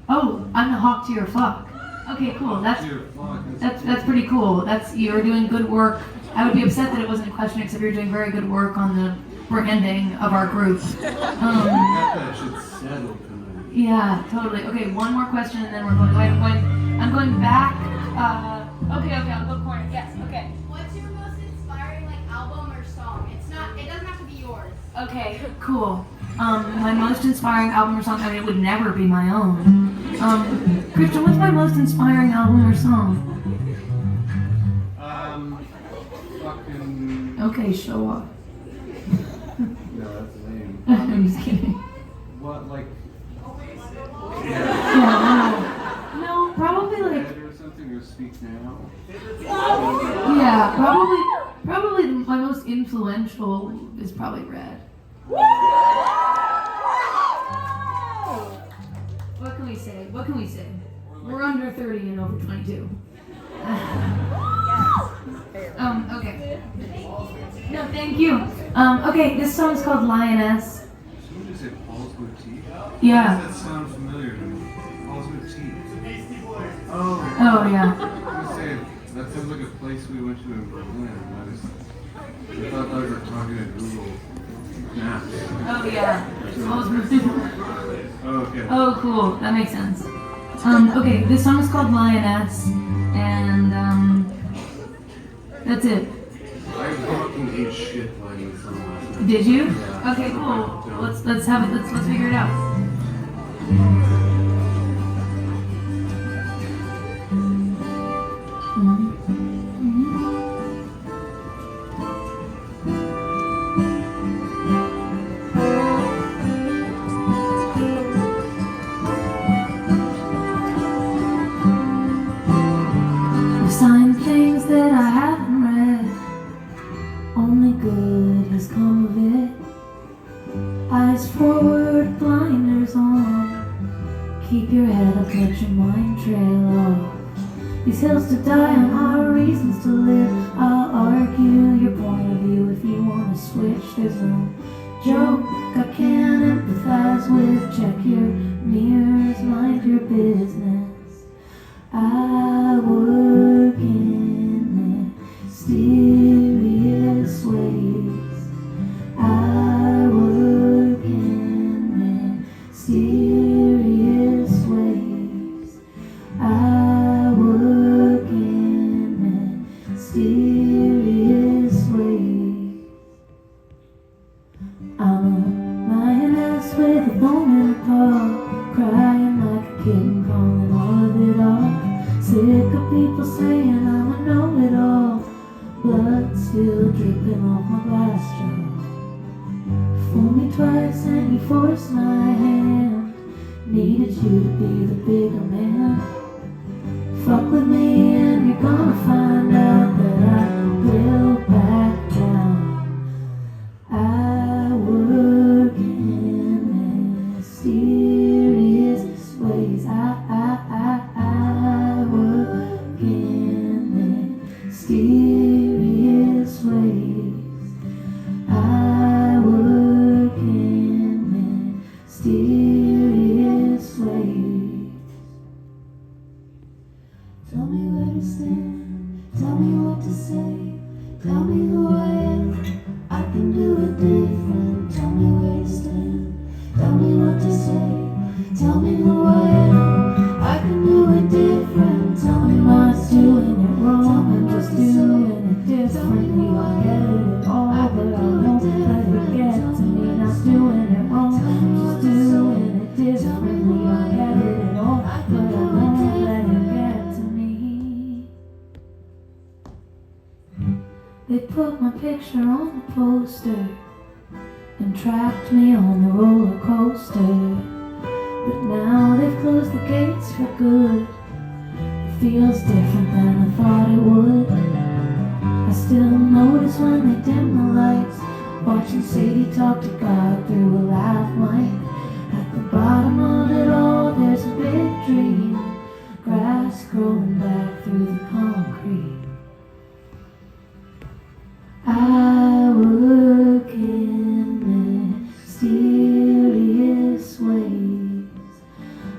D: Oh, I'm the Hawke to your flock. Okay, cool. That's pretty cool. You're doing good work. I would be upset that it wasn't a question, except you're doing very good work on the branding of our group.
E: That should settle tonight.
D: Yeah, totally. Okay, one more question, and then we're going. I'm going back. Okay, I'll go corner. Yes. Okay.
C: What's your most inspiring album or song? It doesn't have to be yours.
D: Okay, cool. My most inspiring album or song, it would never be my own. Christian, what's my most inspiring album or song?
E: Fucking.
D: Okay, show off.
E: No, that's lame.
D: I'm just kidding.
E: What, like.
D: Yeah, no, probably like.
E: Dead or something, or Speak Now?
D: Yeah, probably my most influential is probably Red. What can we say? We're under 30 and over 22. Okay. No, thank you. Okay, this song's called Lioness.
E: Someone just said Paul's Boutique?
D: Yeah.
E: Why does that sound familiar to me? Paul's Boutique.
D: Oh,
E: I was
D: yeah.
E: gonna say, that sounds like a place we went to in Berlin. I thought we were talking to Google Maps.
D: Oh, yeah.
E: Oh, okay.
D: Oh, cool. That makes sense. Okay, this song is called Lioness, and that's it.
E: I fucking ate shit playing this song last night.
D: Did you?
E: Yeah.
D: Okay, cool. Let's have it. Let's figure it out. Signed things that I haven't read. Only good has come of it. Eyes forward, blinders on. Keep your head up, let your mind trail off. These hills to die on are reasons to live. I'll argue your point of view if you wanna switch. There's no joke I can't empathize with. Check your mirrors, mind your business. I work in mysterious ways. I work in mysterious ways. I work in mysterious ways. I'm a lioness with a bone in her paw, crying like a kitten, calling all of it off. Sick of people saying I'm a know-it-all. Blood still dripping off my glass jaw. Fool me twice and you forced my hand. Needed you to be the bigger man. Fuck with me and you're gonna find out that I will back down. I work in mysterious ways. I work in mysterious ways. I work in mysterious ways. Tell me where to stand, tell me what to say, tell me who I am, I can do it different. Tell me where to stand, tell me what to say, tell me who I am, I can do it different. Tell me what's doing it wrong and just doing it different. They put my picture on the poster and trapped me on the roller coaster. But now they've closed the gates for good. It feels different than I thought it would. I still notice when they dim the lights, watching Sadie talk to God through a laugh mic. At the bottom of it all there's a big dream, grass growing back through the concrete. I work in mysterious ways.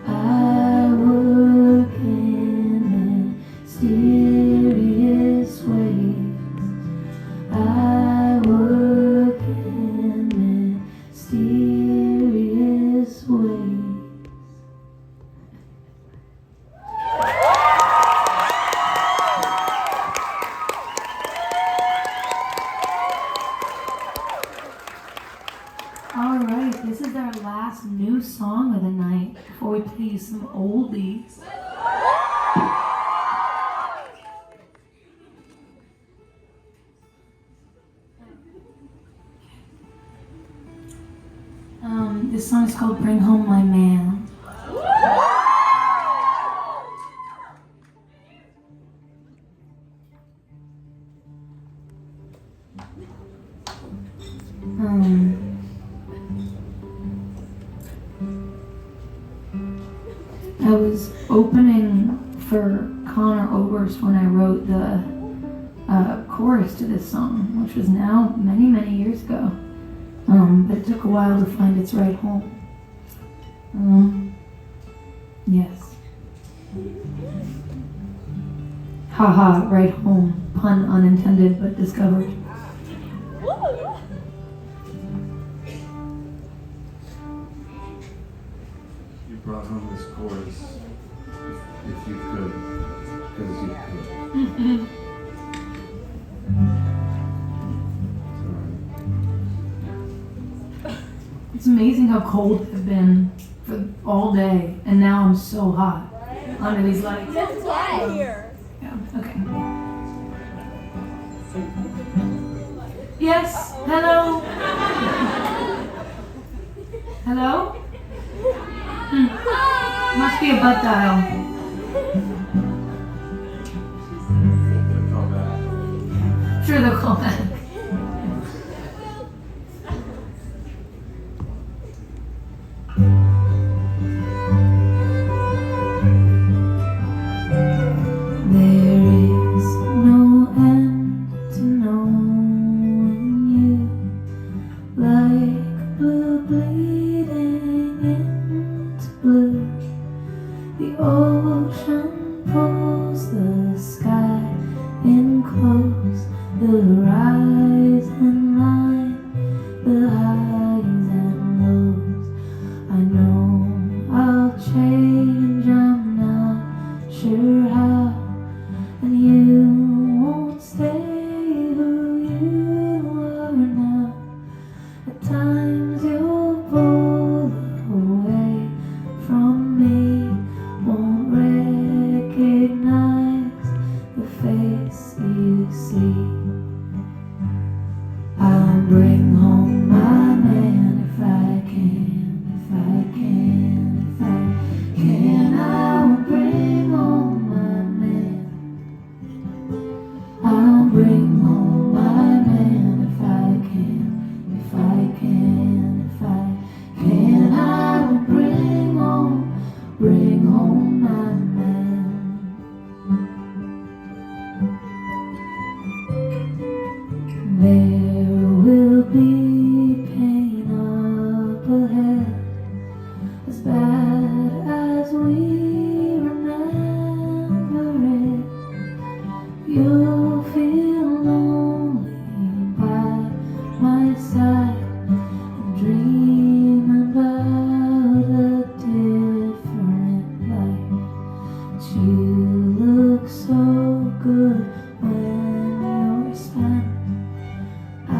D: I work in mysterious ways. I work in mysterious ways. Alright, this is our last new song of the night before we play some oldies. This song is called Bring Home My Man. I was opening for Connor Oberst when I wrote the chorus to this song, which was now many, many years ago. But it took a while to find its right home. Yes. Haha, right home. Pun unintended, but discovered.
E: You brought home this chorus if you could, because you could.
D: It's amazing how cold I've been for all day, and now I'm so hot under these lights.
B: It's hot here.
D: Yeah, okay. Yes, hello? Hello? Must be a butt dial.
E: Call back.
D: Sure, they'll call back. There is no end to knowing you, like blue bleeding into blue. The ocean pulls the sky in close, the horizon line, the highs and lows. I know I'll change, I'm not sure how, and you won't stay who you are now. At times you'll pull away from me, won't recognize the face you see. I'll bring home my man if I can, if I can, if I can. I will bring home my man. I'll bring home my man if I can, if I can, if I can. I will bring home my man. There will be pain up ahead, as bad as we remember it. You'll feel lonely by my side and dream about a different life. But you look so good when you're spent. I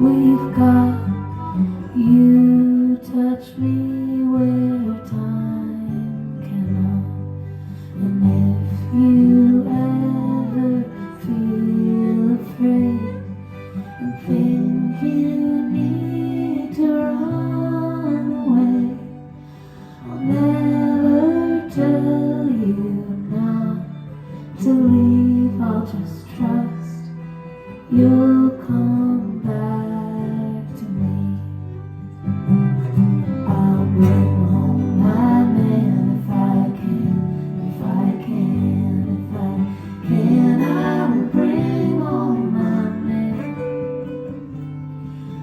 D: we've got. You touch me where time cannot. And if you ever feel afraid and think you need to run away, I'll never tell you not to leave. I'll just trust you'll come back to me. I'll bring home my man if I can, if I can, if I can. I will bring home my man.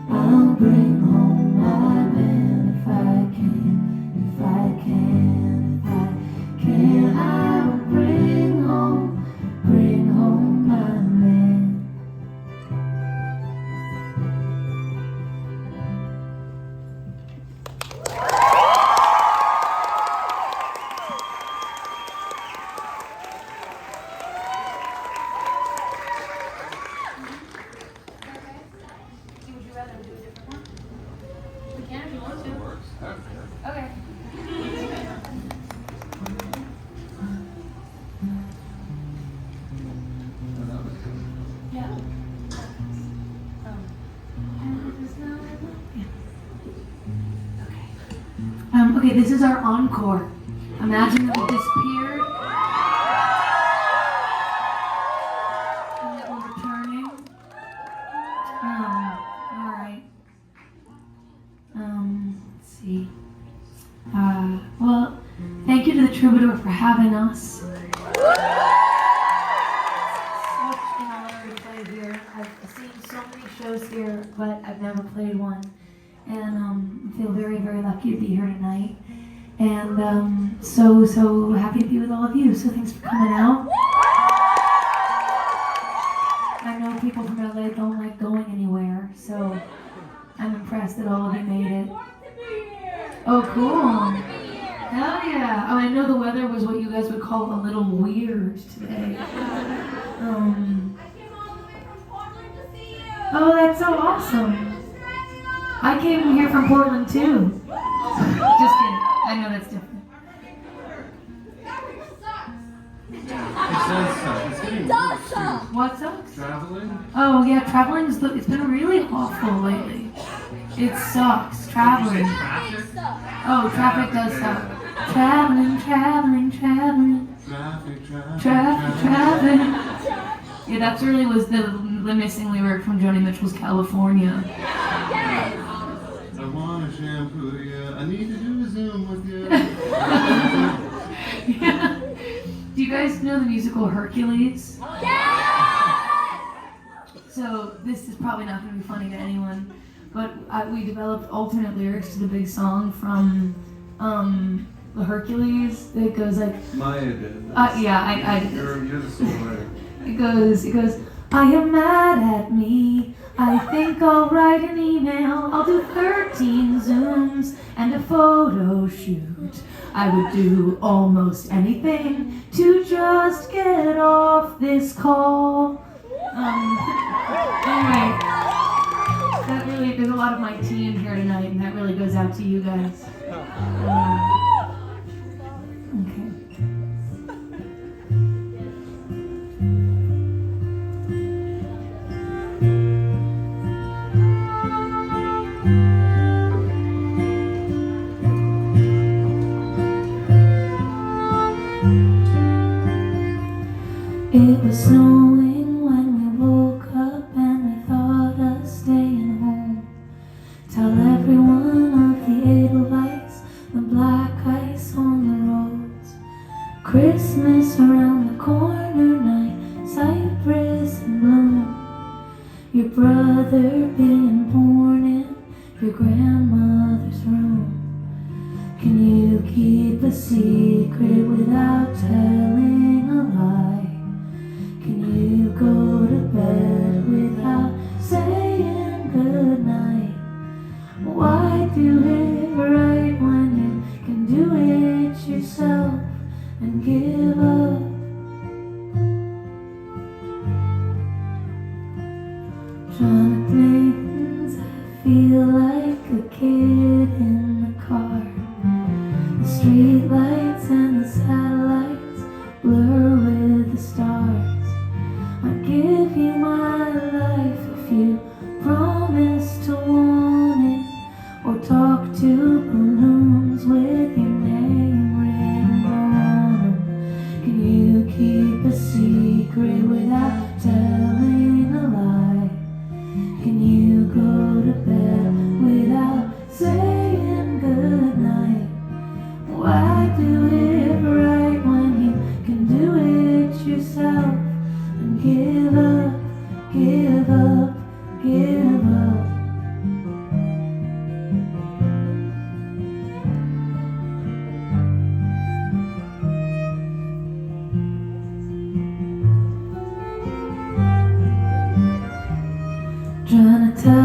D: I'll bring home my man if I can, if I can, if I can. I will bring home my man.
C: Would you rather do a different one? We can if you want to.
E: Works. I don't care.
C: Okay. Yeah.
D: Okay, this is our encore. Imagine that we disappeared and that we're returning. Alright. Let's see. Well, thank you to the Troubadour for having us. Such an honor to play here. I've seen so many shows here, but I've never played one. And I feel very, very lucky to be here tonight. And so happy to be with all of you. So thanks for coming out. I know people from LA don't like going anywhere, so I'm impressed that all of you made it. Oh, cool. Hell yeah. Oh, I know the weather was what you guys would call a little weird today. Oh, that's so awesome. I came here from Portland too. Just kidding. I know that's different.
E: It does suck. It's getting worse too.
D: What sucks?
E: Traveling?
D: Oh yeah, traveling is it's been really awful lately. It sucks. Traveling.
E: Traffic?
D: Oh, traffic does suck. Traveling. Traffic. Yeah, that's really was the missing lyric from Joni Mitchell's California.
E: I wanna shampoo ya. I need to do a Zoom with you.
D: Yeah. Do you guys know the musical Hercules? So this is probably not going to be funny to anyone, but we developed alternate lyrics to the big song from the Hercules. It goes like,
E: Maya did.
D: yeah, I did.
E: You're the sole writer.
D: It goes, I am mad at me. I think I'll write an email. I'll do 13 Zooms and a photo shoot. I would do almost anything to just get off this call. Anyway, that really, there's a lot of my team here tonight, and that really goes out to you guys. Okay. It was snowing when we woke up and we thought of staying home. Tell everyone of the Edelweiss, the black ice on the roads. Christmas around the corner, night, cypress in bloom. Your brother being born in your grandmother's room. Can you keep a secret without telling a lie? Can you go to bed without saying goodnight? Why do it right when you can do it yourself and give up? Jonathan's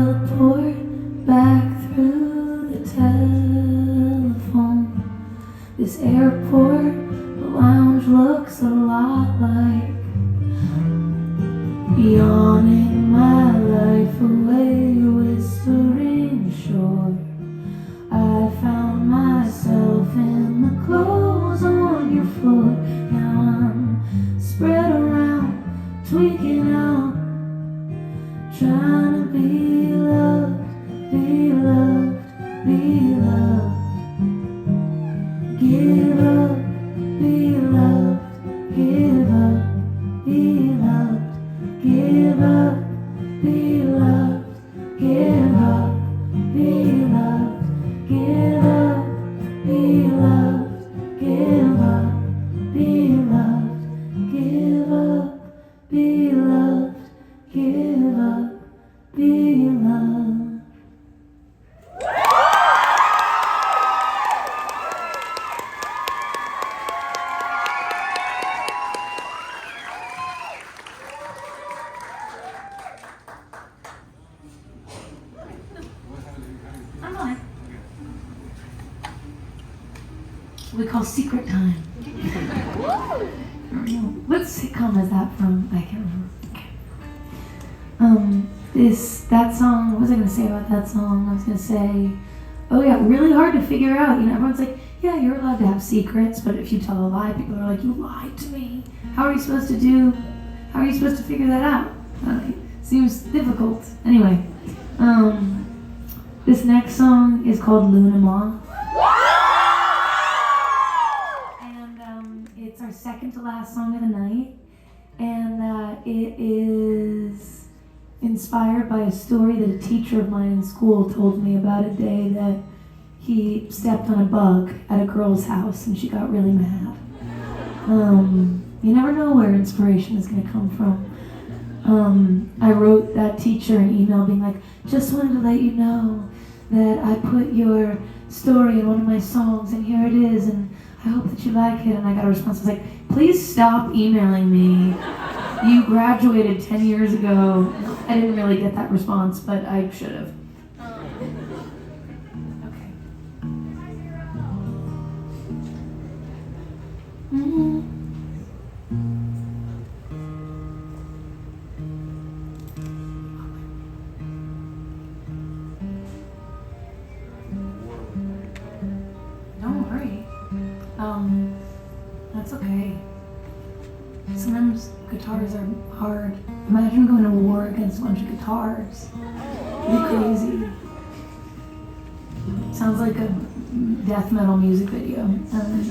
D: teleport back through the telephone. This airport lounge looks a lot like yawning my life away, whispering shore. I found myself in the clothes on your floor. Now I'm spread around, tweaking out, trying to be loved, be loved, be loved. Give up, be loved, give up, be loved. Give up, be loved, give up, be loved. Give up, be loved, give up, be loved. Give up, be loved, give up, be loved. I'm on it. We call secret time. What sitcom is that from? I can't remember. That song, what was I gonna say about that song? I was gonna say, oh yeah, really hard to figure out. You know, everyone's like, yeah, you're allowed to have secrets, but if you tell a lie, people are like, you lied to me. How are you supposed to figure that out? Seems difficult. Anyway, this next song is called Lunamont. And it's our second to last song of the night. And it is inspired by a story that a teacher of mine in school told me about a day that he stepped on a bug at a girl's house and she got really mad. You never know where inspiration is going to come from. I wrote that teacher an email being like, just wanted to let you know that I put your story in one of my songs and here it is and I hope that you like it. And I got a response, I was like, please stop emailing me. You graduated 10 years ago. I didn't really get that response, but I should have. Okay. Mm-hmm. Don't worry. That's okay. Sometimes guitars are hard. Imagine going to war against a bunch of guitars. It'd be crazy. Sounds like a death metal music video. Okay.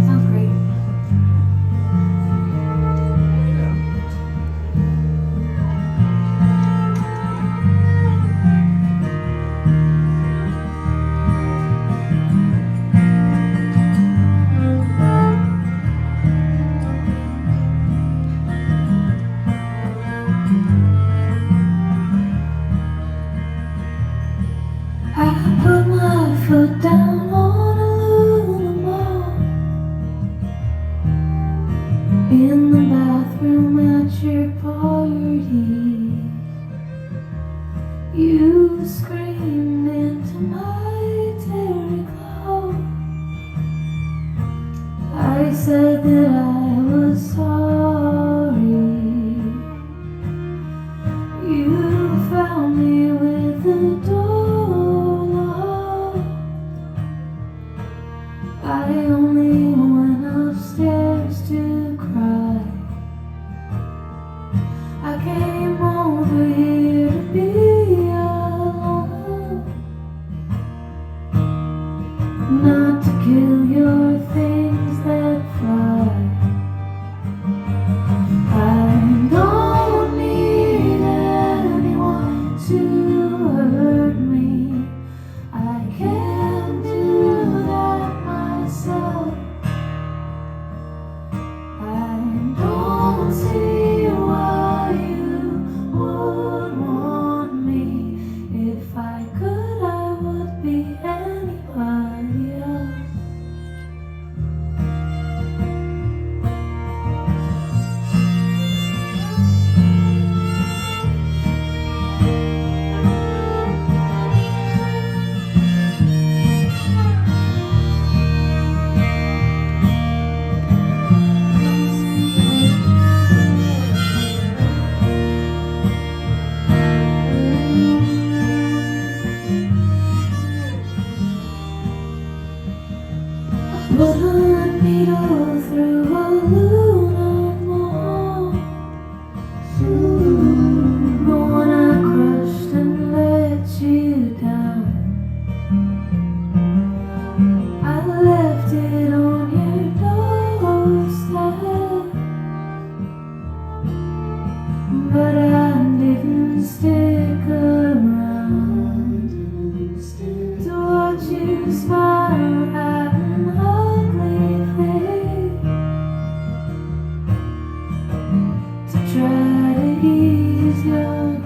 D: Sounds great. Foot down on a Lunamont in the bathroom at your party. You screamed into my terry cloth. I said that I was sorry. You found me with the door. I only went upstairs to cry. I came over here to be alone.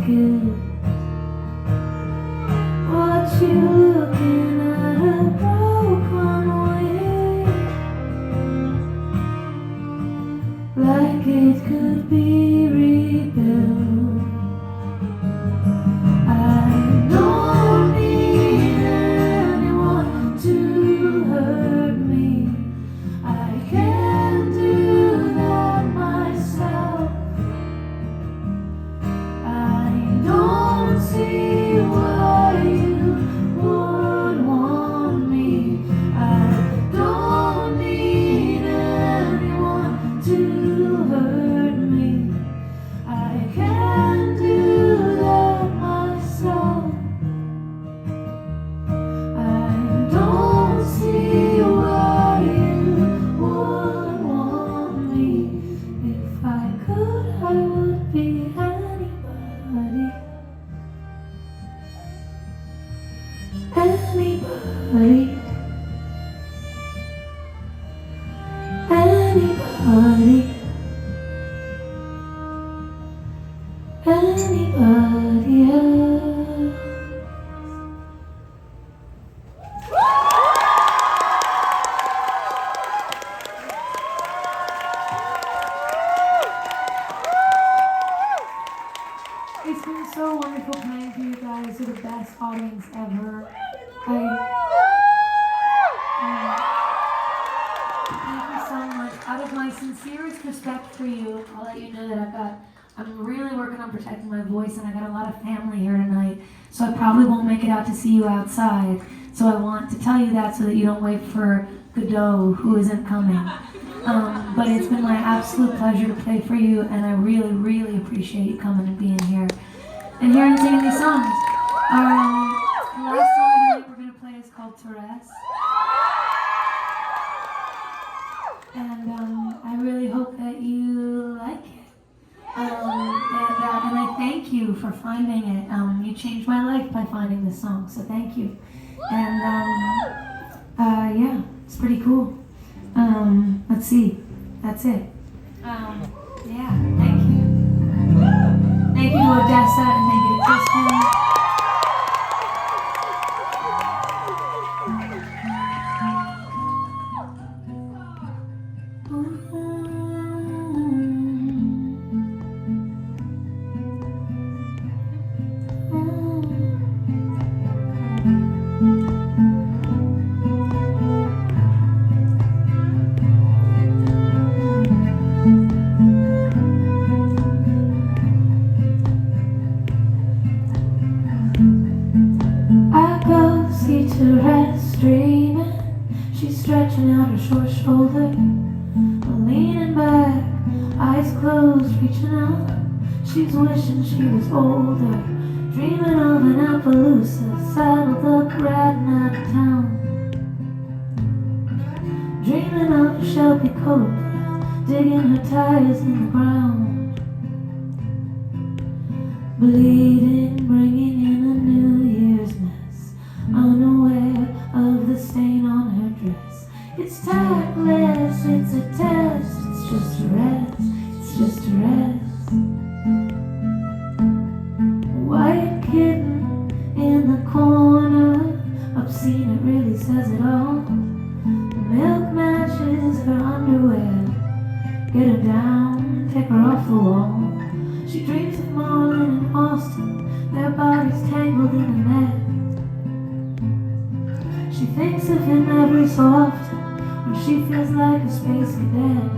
D: good. Watch you looking at a broken wing, like it could be rebuilt. I don't need anyone to hurt me. I can do that myself. I don't see why you would want me. I don't need anyone to hurt me. I can do that myself. I don't see why you would want me. If I could, I would be anybody. Anybody. Anybody. Anybody else. It's been so wonderful playing for you guys. You're the best audience ever. Thank you so much. Out of my sincerest respect for you, I'll let you know that I'm really working on protecting my voice, and I got a lot of family here tonight, so I probably won't make it out to see you outside. So I want to tell you that so that you don't wait for Godot, who isn't coming. But it's been my absolute pleasure to play for you, and I really, really appreciate you coming and being here and hearing and singing these songs. The last song tonight we're going to play is called Therese. And I really hope that you like it. And I thank you for finding it. You changed my life by finding this song, so thank you. And yeah, it's pretty cool. Let's see. That's it. Yeah, thank you. Thank you to Odessa, and thank you to Kristen. Therese dreaming, she's stretching out her short shoulder, leaning back, eyes closed, reaching out. She's wishing she was older, dreaming of an Appaloosa, saddled up, riding out of town, dreaming of a Shelby Cobra, digging her tires in the ground, bleeding, bringing in a New Year's mess, unaware of the stain on her dress. It's tactless, it's a test, it's just a rest, it's just a rest. White kitten in the corner, obscene, it really says it all. Milk matches her underwear, get her down, take her off the wall. She dreams of Marlon and Austin, their bodies tangled in a net. She thinks of him every so often when she feels like a space cadet.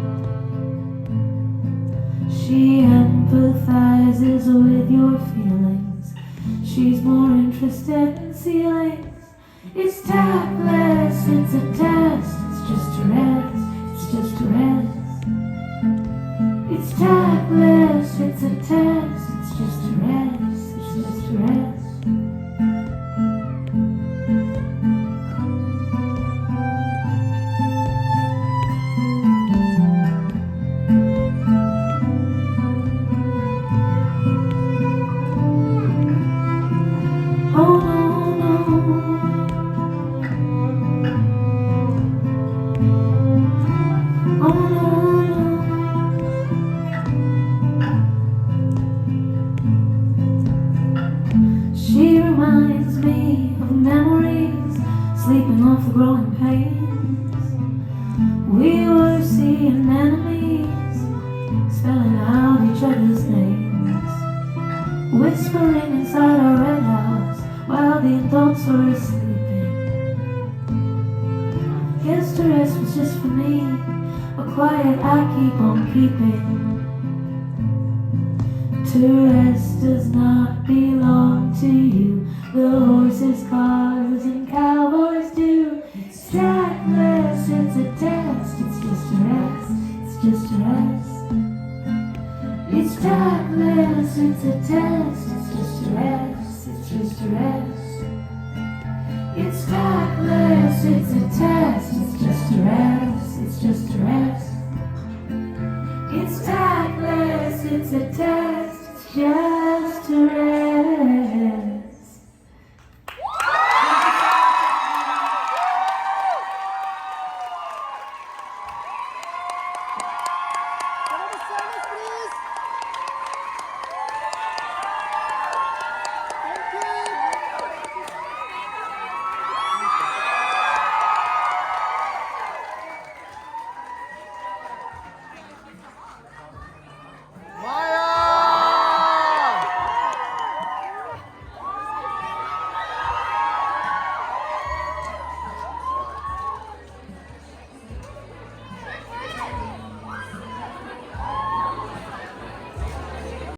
D: She empathizes with your feelings. She's more interested in ceilings. It's tactless, it's a test, it's just a rest, it's just a rest. It's tactless, it's a test, it's just a rest, it's just a rest. whispering inside our red house while the adults were sleeping. Guess the rest was just for me, a quiet I keep on keeping. To rest does not belong to you. The horses, cars, and cowboys do. It's trackless, it's a test. It's just a rest, it's just a rest. It's trackless, it's a test. It's just a rest, it's just a rest. It's trackless, it's a test. It's just a rest, it's just a rest. It's tactless, it's a test, it's just a rest.